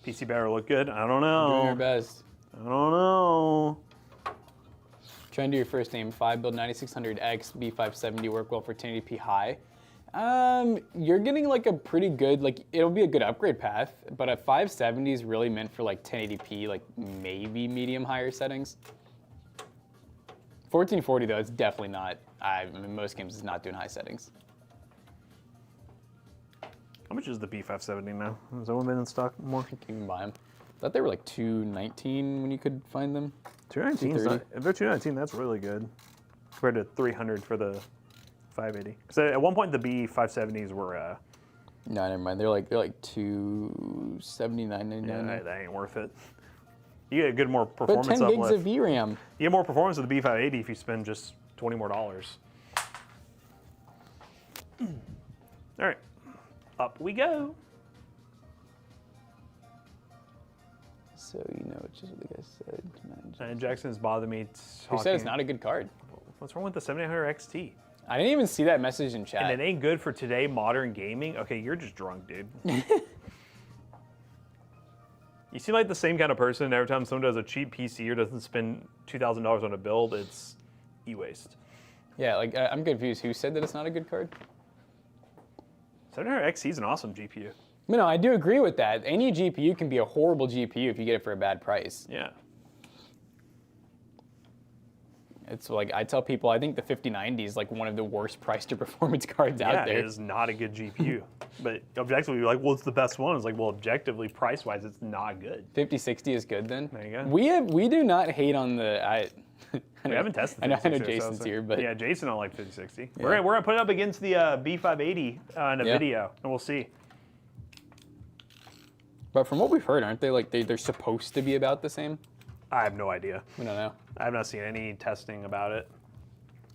S2: PC better look good? I don't know.
S1: Doing your best.
S2: I don't know.
S1: Trying to do your first name. 5 build 9600X B570 work well for 1080p high. You're getting like a pretty good, like it'll be a good upgrade path, but a 570 is really meant for like 1080p, like maybe medium higher settings. 1440 though, it's definitely not. I mean, most games it's not doing high settings.
S2: How much is the B570 now? Has that one been in stock more?
S1: You can buy them. I thought they were like $219 when you could find them.
S2: $219. If they're $219, that's really good compared to $300 for the 580. Because at one point the B570s were.
S1: No, never mind. They're like $279.99.
S2: Yeah, that ain't worth it. You get a good more performance
S1: but 10 gigs
S2: uplift.
S1: of VRAM.
S2: You get more performance with the B580 if you spend just $20 more. All right, up we go.
S1: So you know, it's just what the guy said.
S2: And Jackson's bothered me talking.
S1: He said it's not a good card.
S2: What's wrong with the 7900 XT?
S1: I didn't even see that message in chat.
S2: And it ain't good for today modern gaming? Okay, you're just drunk, dude. You seem like the same kind of person. Every time someone does a cheap PC or doesn't spend $2,000 on a build, it's e-waste.
S1: Yeah, like I'm confused. Who said that it's not a good card?
S2: 700 XT is an awesome GPU.
S1: No, I do agree with that. Any GPU can be a horrible GPU if you get it for a bad price.
S2: Yeah.
S1: It's like I tell people, I think the 5090 is like one of the worst price to performance cards out there.
S2: Yeah, it is not a good GPU. But objectively, you're like, well, it's the best one. It's like, well, objectively, price-wise, it's not good.
S1: 5060 is good then.
S2: There you go.
S1: We do not hate on the.
S2: We haven't tested.
S1: I know Jason's here, but
S2: yeah, Jason don't like 5060.
S1: Yeah.
S2: We're gonna put it up against the B580 in a video, and we'll see.
S1: But from what we've heard, aren't they like they're supposed to be about the same?
S2: I have no idea.
S1: We don't know.
S2: I have not seen any testing about it.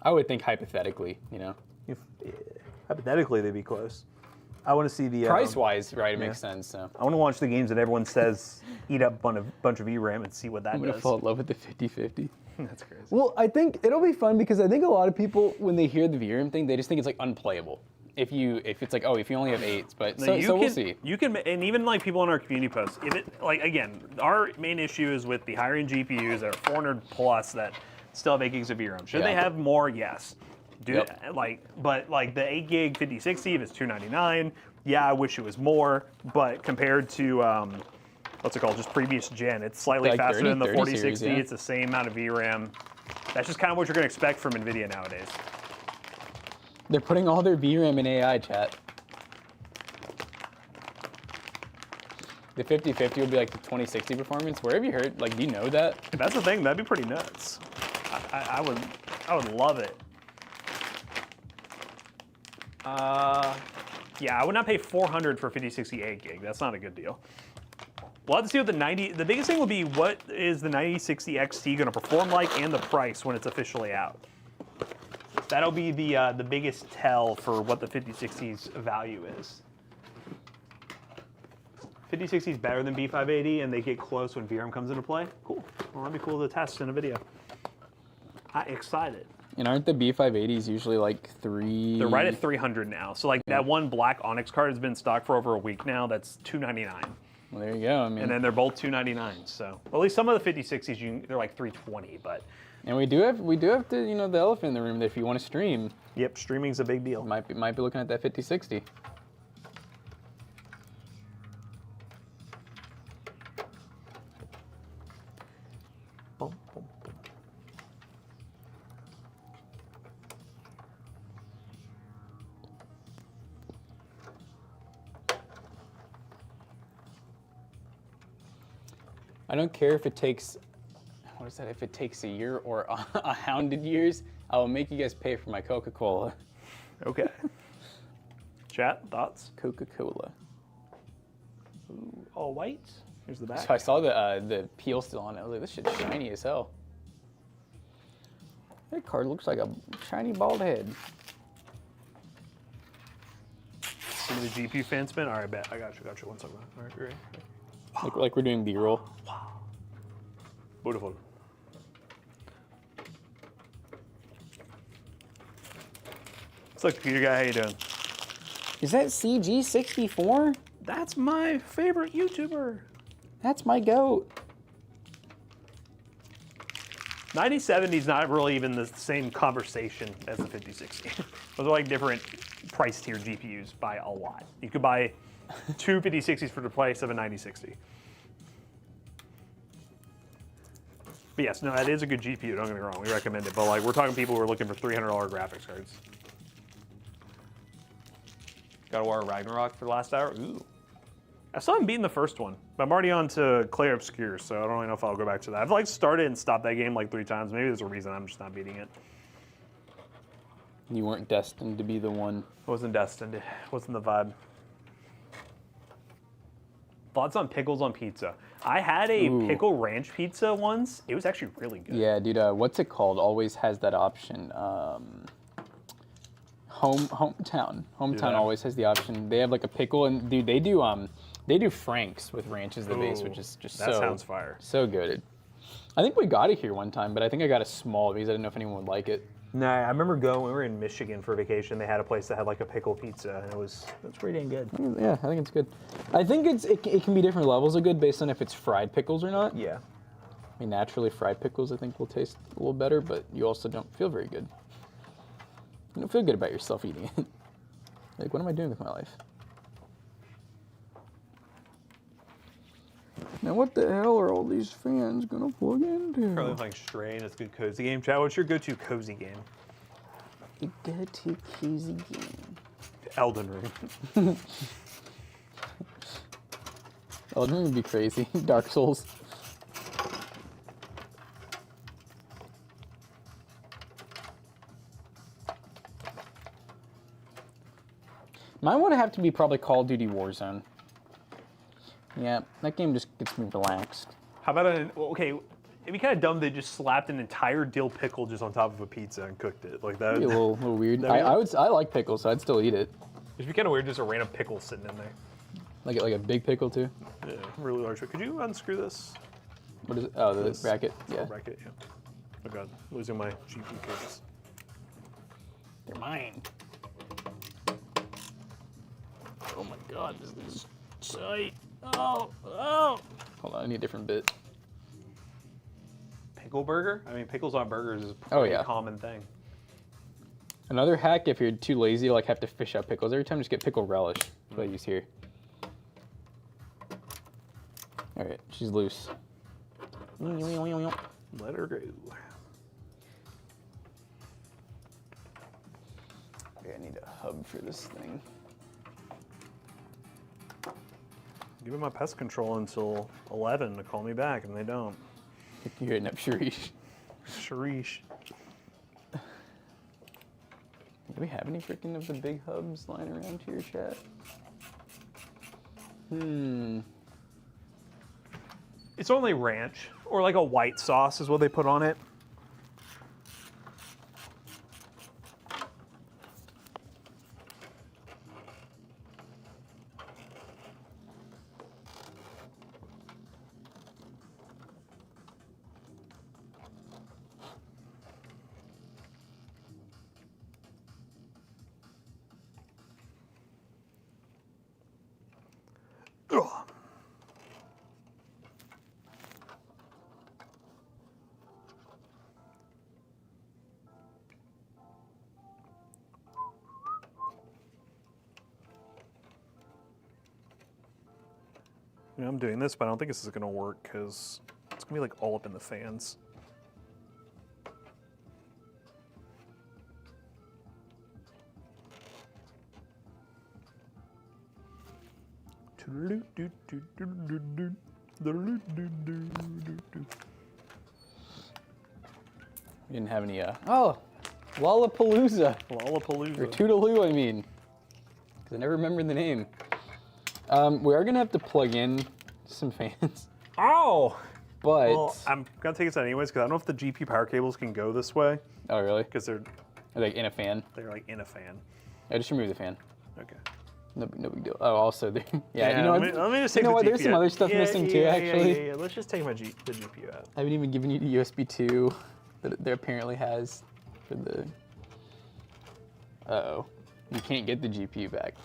S1: I would think hypothetically, you know.
S2: Hypothetically, they'd be close. I want to see the
S1: Price-wise, right, it makes sense. So.
S2: I want to watch the games that everyone says eat up a bunch of VRAM and see what that
S1: I'm going to
S2: does.
S1: fall in love with the 5050.
S2: That's crazy.
S1: Well, I think it'll be fun because I think a lot of people, when they hear the VRAM thing, they just think it's like unplayable. If it's like, oh, if you only have 8s, but we'll see.
S2: You can, and even like people on our community posts, if it, like again, our main issue is with the higher end GPUs that are 400 plus that still have 8 gigs of VRAM. Should they have more? Yes. But like the 8 gig 5060, if it's $299, yeah, I wish it was more, but compared to what's it called, just previous gen, it's slightly
S1: like
S2: faster
S1: 30,
S2: than the 4060.
S1: series, yeah.
S2: It's the same amount of VRAM. That's just kind of what you're going to expect from NVIDIA nowadays.
S1: They're putting all their VRAM in AI, chat. The 5050 will be like the 2060 performance. Where have you heard? Like, do you know that?
S2: If that's the thing, that'd be pretty nuts. I would love it. Yeah, I would not pay $400 for 5060 8 gig. That's not a good deal. We'll have to see what the biggest thing will be, what is the 9060 XT going to perform like and the price when it's officially out. That'll be the biggest tell for what the 5060's value is. 5060 is better than B580 and they get close when VRAM comes into play. Cool. Well, that'd be cool to test in a video. I'm excited.
S1: And aren't the B580s usually like 3?
S2: They're right at 300 now. So like that one black Onyx card has been in stock for over a week now. That's $299.
S1: Well, there you go. I mean,
S2: and then they're both $299. So well, at least some of the 5060s, they're like $320. But
S1: and we do have the the elephant in the room that if you want to stream.
S2: Yep, streaming's a big deal.
S1: Might be looking at that 5060.
S2: Boom, boom, boom.
S1: I don't care if it takes, what is that? If it takes a year or 100 years, I will make you guys pay for my Coca-Cola.
S2: Okay. Chat, thoughts?
S1: Coca-Cola.
S2: Ooh, all white. Here's the back.
S1: So I saw the peel still on it. I was like, this shit's shiny as hell. That card looks like a shiny bald head.
S2: Give me the GPU fan spin. All right, bet. I got you. 1 second. All right, great.
S1: Like we're doing B-roll.
S2: Wow. Beautiful. What's up, computer guy? How you doing?
S1: Is that CG64?
S2: That's my favorite YouTuber.
S1: That's my goat.
S2: 9070 is not really even the same conversation as the 5060. Those are like different price tier GPUs by a lot. You could buy 2 5060s for the price of a 9060. But yes, no, that is a good GPU, don't get me wrong, we recommend it. But like, we're talking people who are looking for $300 graphics cards. God of War Ragnarok for the last hour? Ooh. I still haven't beaten the first one, but I'm already on to Clair Obscure, so I don't really know if I'll go back to that. I've like started and stopped that game like 3 times. Maybe there's a reason I'm just not beating it.
S1: You weren't destined to be the one.
S2: I wasn't destined. It wasn't the vibe. Thoughts on pickles on pizza? I had a pickle ranch pizza once. It was actually really good.
S1: Yeah, dude. What's it called? Always has that option. Hometown always has the option. They have like a pickle, and dude, they do Franks with ranch as the base, which is just
S2: that sounds fire.
S1: So good. I think we got it here one time, but I think I got a small because I didn't know if anyone would like it.
S2: Nah, I remember going. We were in Michigan for vacation. They had a place that had like a pickle pizza, and it was pretty dang good.
S1: Yeah, I think it's good. I think it can be different levels of good based on if it's fried pickles or not.
S2: Yeah.
S1: I mean, naturally fried pickles I think will taste a little better, but you also don't feel very good. You don't feel good about yourself eating it. Like, what am I doing with my life? Now, what the hell are all these fans gonna plug into?
S2: Probably playing Stray, and it's a good cozy game. Chad, what's your go-to cozy game?
S1: Your go-to cozy game.
S2: Elden Ring.
S1: Elden Ring would be crazy. Dark Souls. Mine would have to be probably Call of Duty Warzone. Yeah, that game just gets me relaxed.
S2: How about okay? it'd be kind of dumb they just slapped an entire dill pickle just on top of a pizza and cooked it like that.
S1: It'd be a little weird.
S2: That'd be
S1: I like pickles, so I'd still eat it.
S2: It'd be kind of weird just a random pickle sitting in there.
S1: Like a big pickle too.
S2: Yeah, really large. Could you unscrew this?
S1: What is it? Oh, the
S2: This
S1: bracket. Yeah.
S2: Bracket, yeah. Oh god, losing my GPU cables.
S1: They're mine.
S2: Oh my god, this is tight. Oh.
S1: Hold on, I need a different bit.
S2: Pickle burger? I mean, pickles on burgers is a
S1: yeah.
S2: common thing.
S1: Another hack, if you're too lazy to like have to fish out pickles every time, just get pickle relish. That's what I use here. All right, she's loose.
S2: Let her go.
S1: Okay, I need a hub for this thing.
S2: Give me my pest control until 11 to call me back, and they don't.
S1: You're hitting up Sharish.
S2: Sharish.
S1: Do we have any freaking of the big hubs lying around here, chat?
S2: It's only ranch, or like a white sauce is what they put on it. You know, I'm doing this, but I don't think this is gonna work because it's gonna be like all up in the fans.
S1: We didn't have any, oh, Lollapalooza.
S2: Lollapalooza.
S1: Or Toodaloo, I mean. Because I never remember the name. We are going to have to plug in some fans.
S2: Oh!
S1: But...
S2: Well, I'm going to take this out anyways, because I don't know if the GPU power cables can go this way.
S1: Oh, really?
S2: Because they're
S1: like in a fan?
S2: They're like in a fan.
S1: Yeah, just remove the fan.
S2: Okay.
S1: No big deal. Oh, also, yeah, you know
S2: let
S1: what?
S2: me just take
S1: You know
S2: the
S1: what?
S2: GPU
S1: There's some
S2: out.
S1: other stuff missing too, actually.
S2: Yeah. Let's just take the GPU out.
S1: I haven't even given you the USB 2 that there apparently has for the... Uh-oh. You can't get the GPU back.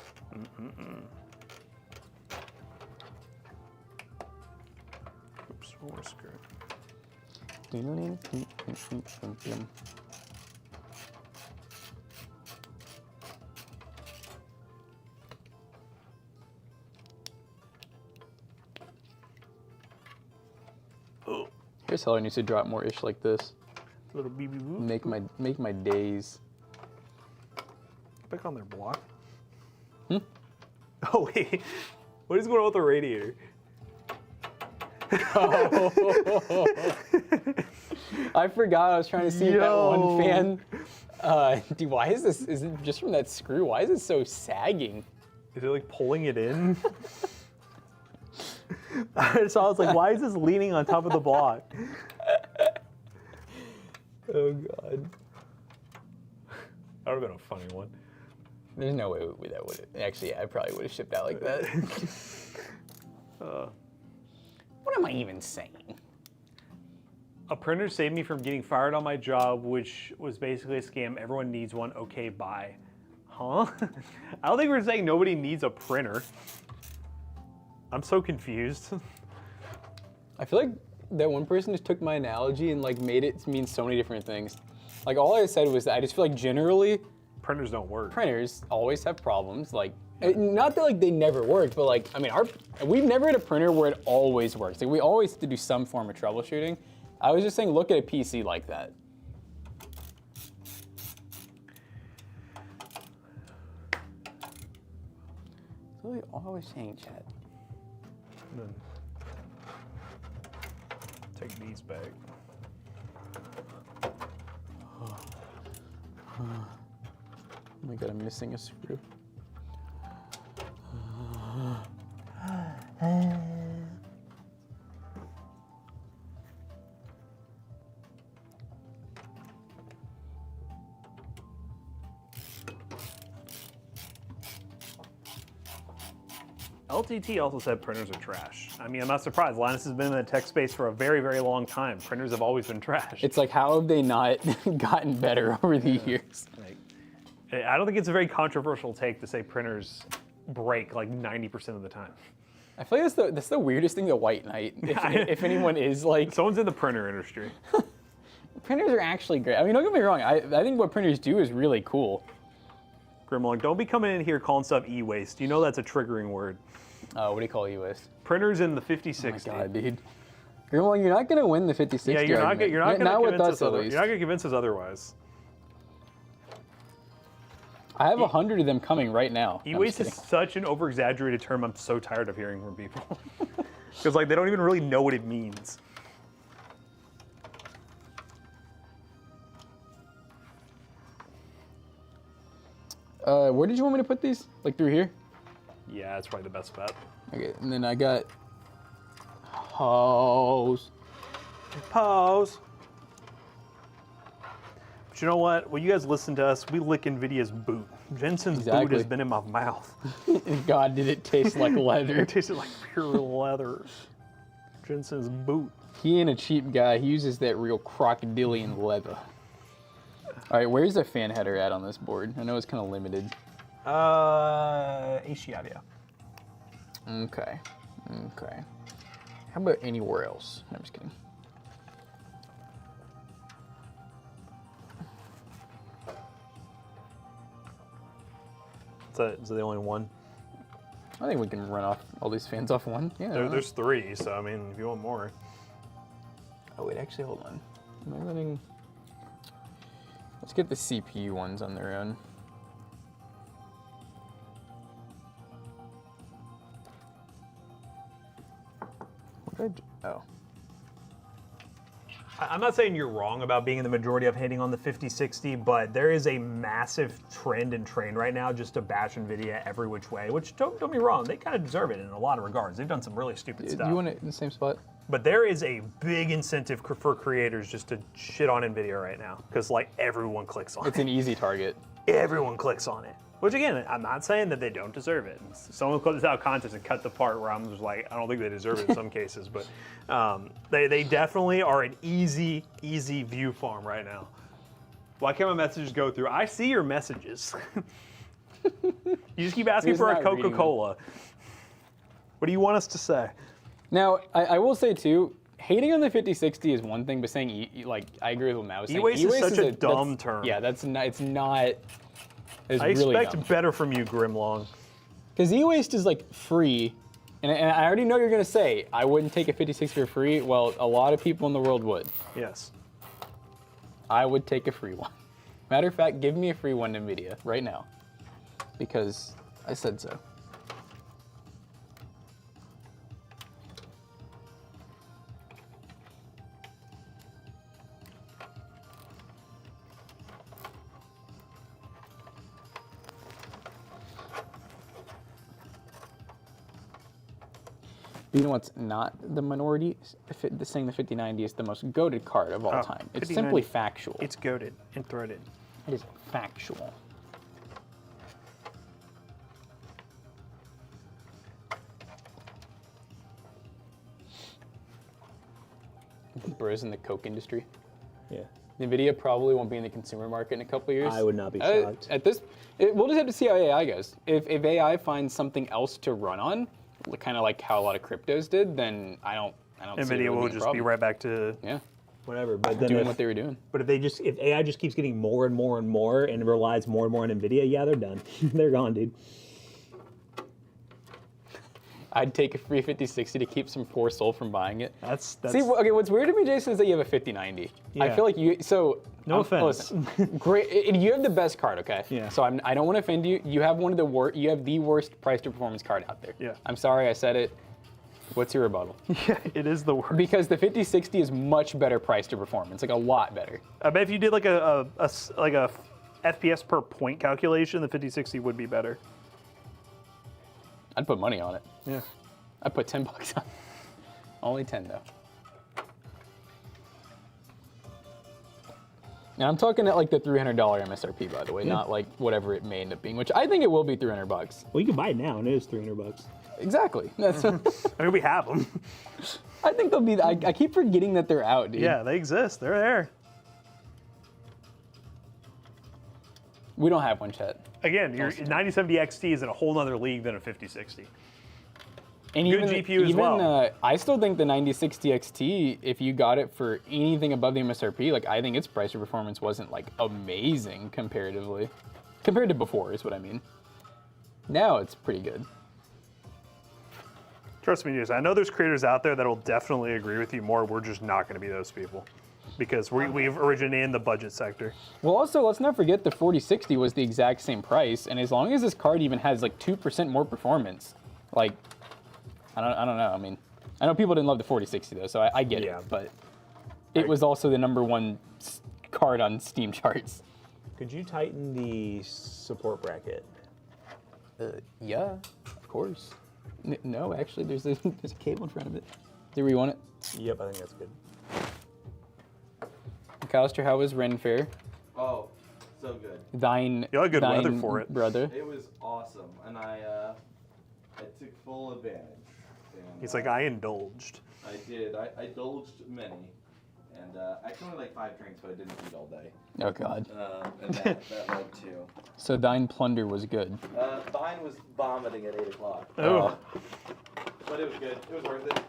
S2: Oops, one more screw. Oh,
S1: Chris Heller needs to drop more ish like this.
S2: little BB whoop.
S1: Make my days.
S2: Back on their block. Oh wait, what is going on with the radiator?
S1: I forgot I was trying to see if that one fan. Dude, why is this? Is it just from that screw? Why is it so sagging?
S2: Is it like pulling it in? So I was like, why is this leaning on top of the block?
S1: Oh god.
S2: That would have been a funny one.
S1: There's no way that would. Actually, yeah, I probably would have shipped out like that. What am I even saying?
S2: A printer saved me from getting fired on my job, which was basically a scam. Everyone needs one. Okay, bye. Huh? I don't think we're saying nobody needs a printer. I'm so confused.
S1: I feel like that one person just took my analogy and like made it mean so many different things. Like all I said was that I just feel like generally
S2: Printers don't work.
S1: printers always have problems. Like not that like they never worked, but like I mean we've never had a printer where it always works. Like we always have to do some form of troubleshooting. I was just saying look at a PC like that. That's what we always saying, chat.
S2: And then take these back.
S1: Oh my god, I'm missing a screw.
S2: LTT also said printers are trash. I mean, I'm not surprised. Linus has been in the tech space for a very, very long time. Printers have always been trash.
S1: It's like, how have they not gotten better over the years?
S2: Like, I don't think it's a very controversial take to say printers break like 90% of the time.
S1: I feel like that's the weirdest thing to White Knight. If anyone is like...
S2: Someone's in the printer industry.
S1: Printers are actually great. I mean, don't get me wrong. I think what printers do is really cool.
S2: Grimlock, don't be coming in here calling stuff e-waste. You know that's a triggering word.
S1: What do you call e-waste?
S2: Printers in the 5060.
S1: Oh my God, dude. Well, you're not gonna win the 5060.
S2: Yeah, you're not gonna
S1: with us, at
S2: You're
S1: least.
S2: not gonna convince us otherwise.
S1: I have 100 of them coming right now.
S2: E-waste is such an over-exaggerated term. I'm so tired of hearing from people because like they don't even really know what it means.
S1: Where did you want me to put these? Like through here?
S2: Yeah, that's probably the best bet.
S1: Okay, and then I got hose.
S2: Pause. But you know what? When you guys listen to us, we lick NVIDIA's boot. Jensen's boot has been in my mouth.
S1: God, did it taste like leather?
S2: It tasted like pure leather. Jensen's boot.
S1: He ain't a cheap guy. He uses that real crocodilian leather. All right, where's the fan header at on this board? I know it's kind of limited.
S2: HDI, yeah.
S1: Okay. How about anywhere else? No, I'm just kidding.
S2: Is that the only one?
S1: I think we can run off all these fans off one. Yeah.
S2: There's 3, so I mean, if you want more.
S1: Oh wait, actually, hold on. Am I running? Let's get the CPU ones on their own. What did I oh.
S2: I'm not saying you're wrong about being in the majority of hating on the 5060, but there is a massive trend and train right now just to bash NVIDIA every which way, which don't be wrong, they kind of deserve it in a lot of regards. They've done some really stupid stuff.
S1: Do you want it in the same spot?
S2: But there is a big incentive for creators just to shit on NVIDIA right now, because like everyone clicks on it.
S1: It's an easy target.
S2: Everyone clicks on it. Which again, I'm not saying that they don't deserve it. Someone clipped this out of context and cut the part where I'm just like, I don't think they deserve it in some cases, but they definitely are an easy view farm right now. Why can't my messages go through? I see your messages. You just keep asking for a Coca-Cola. What do you want us to say?
S1: Now, I will say too, hating on the 5060 is one thing, but saying like I agree with what Matt was saying.
S2: E-waste is such a dumb term.
S1: Yeah, it's not.
S2: I expect better from you, Grimlong.
S1: Because e-waste is like free, and I already know you're gonna say I wouldn't take a 5060 for free. Well, a lot of people in the world would.
S2: Yes.
S1: I would take a free one. Matter of fact, give me a free one, NVIDIA, right now, because I said so. You know what's not the minority? Saying the 5090 is the most goated card of all time. It's simply factual.
S2: It's goated and threaded.
S1: It is factual. Bros in the Coke industry.
S2: Yeah.
S1: NVIDIA probably won't be in the consumer market in a couple of years.
S2: I would not be shocked.
S1: We'll just have to see how AI goes. If AI finds something else to run on, kind of like how a lot of cryptos did, then I don't see
S2: NVIDIA will just be right back to whatever. But then
S1: doing what they were doing.
S4: But if AI just keeps getting more and more and more and relies more and more on NVIDIA, yeah, they're done. They're gone, dude.
S1: I'd take a free 5060 to keep some poor soul from buying it.
S4: That's
S1: See, okay, what's weird to me, Jason, is that you have a 5090. I
S4: Yeah.
S1: feel like you,
S4: No offense.
S1: Listen, great, you have the best card, okay?
S4: Yeah.
S1: So I don't want to offend you. You have one of the you have the worst price to performance card out there.
S2: Yeah.
S1: I'm sorry I said it. What's your rebuttal?
S2: Yeah, it is the worst.
S1: Because the 5060 is much better price to performance, like a lot better.
S2: I bet if you did like a FPS per point calculation, the 5060 would be better.
S1: I'd put money on it.
S2: Yeah.
S1: I'd put $10 on it. Only 10 though. And I'm talking at like the $300 MSRP, by the way, not like whatever it may end up being, which I think it will be $300.
S4: Well, you can buy it now, and it is $300.
S1: Exactly. That's.
S2: I mean, we have them.
S1: I think they'll be. I keep forgetting that they're out, dude.
S2: Yeah, they exist. They're there.
S1: We don't have one, chat.
S2: Again, your 9070 XT is in a whole nother league than a 5060.
S1: And
S2: Good GPU as well.
S1: I still think the 9060 XT, if you got it for anything above the MSRP, like I think its price or performance wasn't like amazing comparatively. Compared to before is what I mean. Now it's pretty good.
S2: Trust me, I know there's creators out there that will definitely agree with you more. We're just not going to be those people because we've originated in the budget sector.
S1: Well, also, let's not forget the 4060 was the exact same price, and as long as this card even has like 2% more performance, like, I don't know. I mean, I know people didn't love the 4060 though, so I get it, but it was also the #1 card on Steam charts.
S4: Could you tighten the support bracket?
S1: Yeah, of course. No, actually, there's a cable in front of it. There, we want it.
S4: Yep, I think that's good.
S1: McAllister, how was Ren Fair?
S5: Oh, so good.
S1: Thine.
S2: You had good
S1: thine
S2: weather for it.
S1: brother.
S5: It was awesome, and I took full advantage. And,
S2: He's like, I indulged.
S5: I did. I indulged many, and I actually only like 5 drinks, but I didn't eat all day.
S1: Oh God.
S5: And that led to.
S1: So thine plunder was good.
S5: Mine was vomiting at 8 o'clock.
S2: Oh.
S5: But it was good. It was worth it.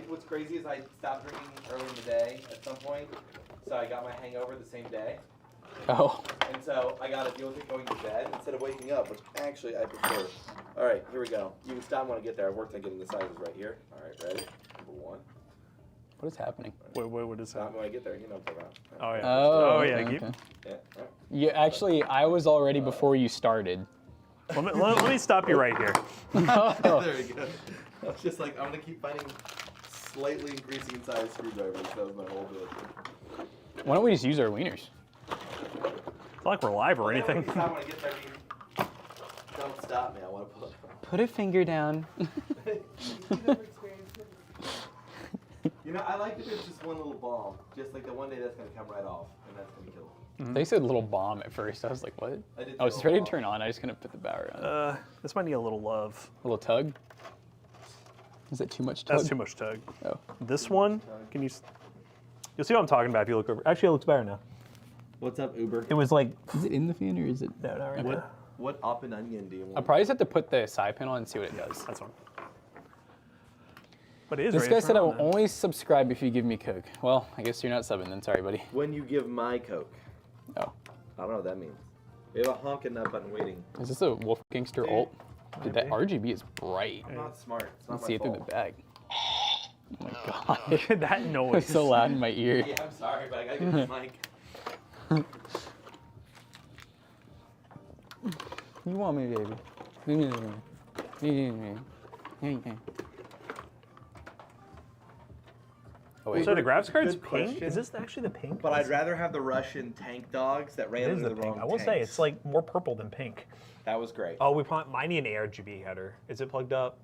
S5: What's crazy is I stopped drinking early in the day at some point, so I got my hangover the same day.
S1: Oh.
S5: And so I got to deal with it going to bed instead of waking up, which actually I prefer. All right, here we go. You can stop when I get there. I worked on getting the sizes right here. All right, ready? Number 1.
S1: What is happening?
S2: What is
S5: Stop
S2: that?
S5: when I get there. You know what I'm talking about.
S2: Oh, yeah.
S1: Oh,
S2: yeah.
S1: okay.
S2: Keep,
S5: Yeah. All right.
S1: Yeah, actually, I was already before you started.
S2: let me stop you right here.
S5: There we go. I was just like, I'm going to keep finding slightly increasing in size screwdrivers. That was my whole bit.
S1: Why don't we just use our wieners?
S2: It's not like we're live or anything.
S5: Stop when I get there. Don't stop me. I want to pull it.
S1: Put a finger down.
S5: You know, I like that there's just one little bomb. Just like the one day that's going to come right off, and that's going to kill me.
S1: They said little bomb at first. I was like, what?
S5: I did
S1: I was
S5: say
S1: ready to
S5: little
S1: turn on. I just couldn't put the power on.
S2: This might need a little love.
S1: A little tug? Is that too much tug?
S2: That's too much tug.
S1: Oh.
S2: This one, you'll see what I'm talking about if you look over. Actually, it looks better now.
S5: What's up, Uber?
S4: It was like,
S1: Is it in the fan or is it?
S4: no, not right now.
S5: What up and onion do you
S1: I'll
S5: want?
S1: probably just have to put the side panel and see what it does.
S2: That's one. But it is
S1: This
S2: ready
S1: guy
S2: to
S1: said I
S2: turn
S1: will
S2: on now.
S1: only subscribe if you give me Coke. Well, I guess you're not subbing then. Sorry, buddy.
S5: When you give my Coke.
S1: Oh.
S5: I don't know what that means. We have a honking up button waiting.
S1: Is this a Wolf Gangster ult? Dude, that RGB is bright.
S5: I'm not smart. It's
S1: I
S5: not
S1: can see it through the
S5: fault.
S1: bag. Oh my God.
S2: Look at that
S1: It's
S2: noise.
S1: so loud in my ear.
S5: Yeah, I'm sorry, but I gotta get this mic.
S1: You want me, baby? Oh, wait.
S2: So the graphics card's
S5: Good
S2: pink?
S5: question.
S2: Is this actually the pink?
S5: But I'd rather have the Russian tank dogs that ran
S4: It is
S5: into
S4: the
S5: the
S4: pink.
S5: wrong
S4: I will say
S5: tanks.
S4: it's like more purple than pink.
S5: That was great.
S2: Oh, we probably might need an ARGB header. Is it plugged up?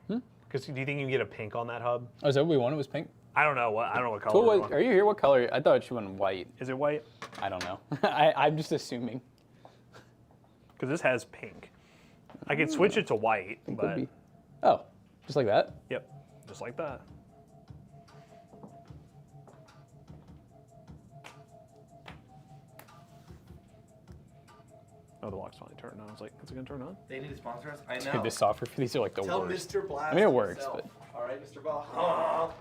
S2: Because do you think you can get a pink on that hub?
S1: Oh, is that what we wanted? Was pink?
S2: I don't know what color.
S1: Cool.
S2: we
S1: What,
S2: want.
S1: are you here? What color? I thought she went white.
S2: Is it white?
S1: I don't know. I'm just assuming.
S2: Because this has pink. I could switch it to white,
S1: Could
S2: but
S1: be. Oh, just like that?
S2: yep, just like that. Oh, the lock's finally turned on. I was like, is it gonna turn on?
S5: They need to sponsor us? I know.
S1: Dude, the software for these are like the
S5: Tell
S1: worst.
S5: Mr. Blast
S1: I mean, it works,
S5: himself.
S1: but.
S5: All right, Mr. Ball.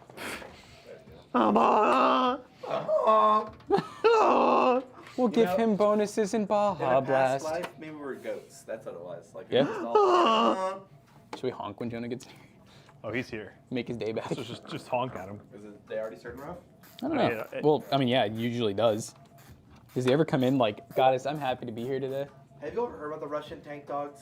S1: We'll give him bonuses in
S5: In
S1: Baja
S5: a past
S1: Blast.
S5: life, maybe we were goats. That's what it was. Like,
S1: Yeah?
S5: just all-
S1: Should we honk when Jonah gets here?
S2: Oh, he's here.
S1: Make his day back?
S2: So just honk at him.
S5: Is it, they already starting rough?
S1: I don't know.
S2: Yeah,
S1: Well, I mean, yeah, it usually does. Does he ever come in like, Goddess, I'm happy to be here today?
S5: Have you ever heard about the Russian tank dogs?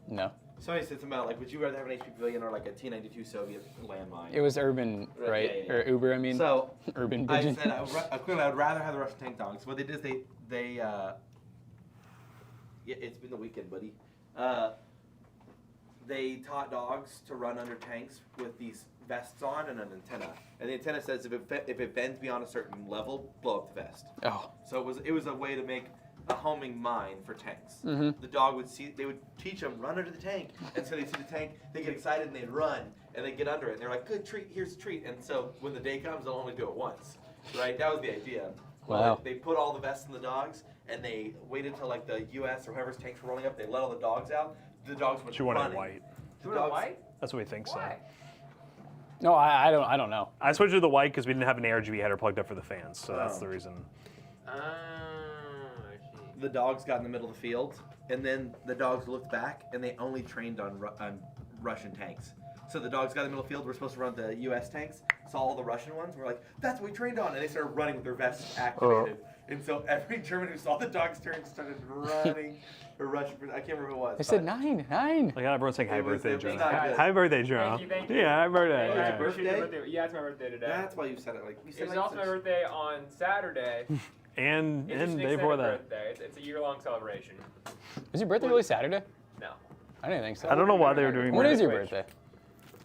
S1: No.
S5: Somebody said something about, like, would you rather have an HP Pavilion or, like, a T-92 Soviet landmine?
S1: It was Urban, right?
S5: Yeah, yeah.
S1: Or Uber, I mean.
S5: So,
S1: Urban
S5: I
S1: Pigeon.
S5: said, clearly, I would rather have the Russian tank dogs. What they did is yeah, it's been the weekend, buddy. They taught dogs to run under tanks with these vests on and an antenna. And the antenna says if it bends beyond a certain level, blow up the vest.
S1: Oh.
S5: So it was a way to make a homing mine for tanks.
S1: Mm-hmm.
S5: The dog would they would teach them run under the tank, and so they see the tank, they get excited and they'd run and they get under it. And they're like, good treat, here's a treat. And so when the day comes, they'll only do it once, right? That was the idea.
S1: Wow.
S5: Well, they put all the vests in the dogs, and they waited until like the U.S. or whoever's tanks were rolling up. They let all the dogs out. The dogs went
S2: She wanted
S5: running.
S2: white.
S5: The dogs,
S6: white?
S2: That's what we think
S6: Why?
S1: No, I don't know.
S2: I switched to the white because we didn't have an ARGB header plugged up for the fans, so that's
S5: Oh.
S2: the reason.
S6: I see.
S5: The dogs got in the middle of the field, and then the dogs looked back, and they only trained on Russian tanks. So the dogs got in the middle of the field. We're supposed to run the U.S. tanks. Saw all the Russian ones. We're like, that's what we trained on, and they started running with their vests activated. And so every German who saw the dogs turn started running. Or Russian, I can't remember who it was.
S1: I said 9.
S2: Like everyone's saying happy birthday,
S5: it was
S2: Joe.
S5: not good.
S2: Happy birthday, Joe.
S6: Thank you.
S2: Yeah, happy birthday.
S5: Thank you.
S2: Yeah.
S5: Birthday?
S6: Yeah, it's my birthday today.
S5: That's why you said it like. You said
S6: It was
S5: like
S6: also my
S5: this.
S6: birthday on Saturday.
S2: And
S6: It's just an
S2: day before that.
S6: extended birthday. It's a year-long celebration.
S1: Is your birthday really Saturday?
S6: No.
S1: I didn't think so.
S2: I don't know why they were doing
S1: When
S2: that.
S1: is your birthday?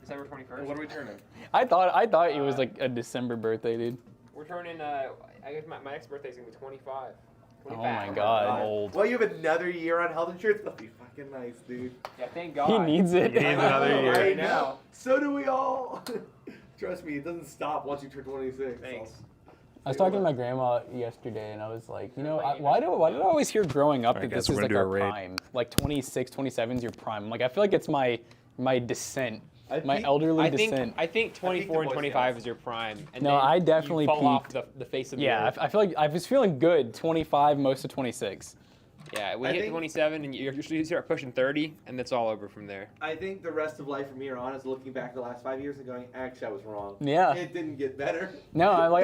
S6: December 21st.
S5: What are we turning?
S1: I thought it was like a December birthday, dude.
S6: We're turning, I guess my next birthday's gonna be 25.
S1: Oh my God.
S2: Old.
S5: Well, you have another year on health insurance. That'll be fucking nice, dude.
S6: Yeah, thank God.
S1: He needs it.
S2: He needs another year.
S5: I
S6: know.
S5: know. So do we all. Trust me, it doesn't stop once you turn 26.
S6: Thanks.
S1: I was talking to my grandma yesterday, and I was like, you know, why did I always hear growing up
S2: All right,
S1: that
S2: guys,
S1: this
S2: we're
S1: is
S2: gonna
S1: like
S2: do a
S1: our
S2: raid.
S1: prime, like 26, 27 is your prime. Like I feel like it's my descent, my elderly descent.
S6: I think 24 and
S5: Boy
S6: 25
S5: Scouts.
S6: is your prime. And
S1: No,
S6: then
S1: I definitely
S6: you fall off
S1: peaked.
S6: the face of the
S1: Yeah,
S6: earth.
S1: I feel like I was feeling good. 25, most of 26.
S6: Yeah, we
S5: I
S6: hit
S5: think-
S6: 27 and you start pushing 30 and that's all over from there.
S5: I think the rest of life from here on is looking back the last 5 years and going, actually, I was wrong.
S1: Yeah.
S5: It didn't get better.
S1: No,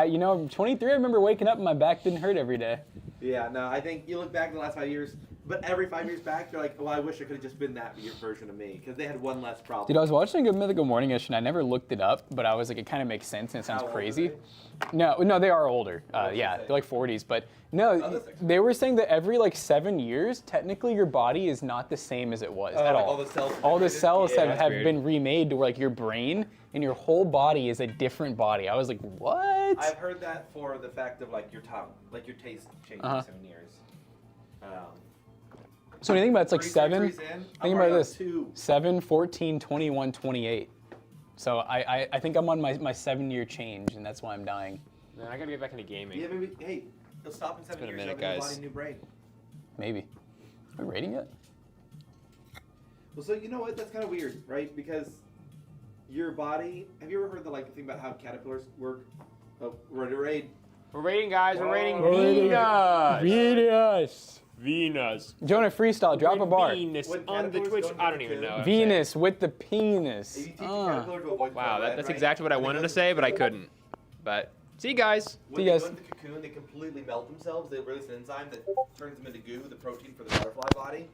S1: you know, 23. I remember waking up and my back didn't hurt every day.
S5: Yeah, no, I think you look back the last 5 years, but every 5 years back, you're like, well, I wish I could have just been that version of me, because they had one less problem.
S1: Dude, I was watching Good Mythical Morning yesterday, and I never looked it up, but I was like, it kind of makes sense and it sounds
S5: How old are
S1: crazy.
S5: they?
S1: No, they are older.
S5: I was
S1: Yeah,
S5: gonna say.
S1: they're like 40s, but no,
S5: Oh, that's
S1: they were saying that every like 7 years, technically your body is not the same as it was at
S5: like
S1: all.
S5: all the cells
S1: All the
S5: upgraded?
S1: cells
S5: Yeah,
S1: have
S6: that's weird.
S1: been remade to where like your brain and your whole body is a different body. I was like, what?
S5: I've heard that for the fact of like your tongue, like your taste changes
S1: Uh-huh.
S5: 7 years.
S1: So when you think about it, it's like
S5: 3
S1: 7.
S5: surgeries in, I'm
S1: Think about
S5: already on
S1: this:
S5: 2.
S1: 7, 14, 21, 28. So I think I'm on my 7-year change, and that's why I'm dying.
S6: Man, I gotta get back into gaming.
S5: Yeah, maybe. Hey, you'll stop in 7
S6: been a
S5: years.
S6: minute,
S5: you'll have a new
S6: guys.
S5: body, new brain.
S1: Maybe. Are we rating it?
S5: Well, so you know what? That's kind of weird, right? Because your body. Have you ever heard the thing about how caterpillars work? Oh, we're ready to raid.
S6: We're rating, guys. We're rating
S1: rating
S6: Venus.
S1: Venus.
S6: Venus.
S1: Jonah, freestyle. Drop a bar.
S6: Venus
S5: When
S6: on the
S5: caterpillars
S6: Twitch.
S5: go into
S6: I don't even
S5: cocoon.
S6: know.
S1: Venus with the
S5: If
S1: penis.
S5: you teach a caterpillar to avoid
S6: Wow,
S5: the red,
S6: that's
S5: right?
S6: exactly what I
S5: When they
S6: wanted
S5: go
S6: to
S5: into
S6: say, but I
S5: cocoon,
S6: couldn't. But see you guys.
S5: When
S1: See
S5: they
S1: you
S5: go
S1: guys.
S5: into the cocoon, they completely melt themselves. They release an enzyme that turns them into goo, the protein for the butterfly body.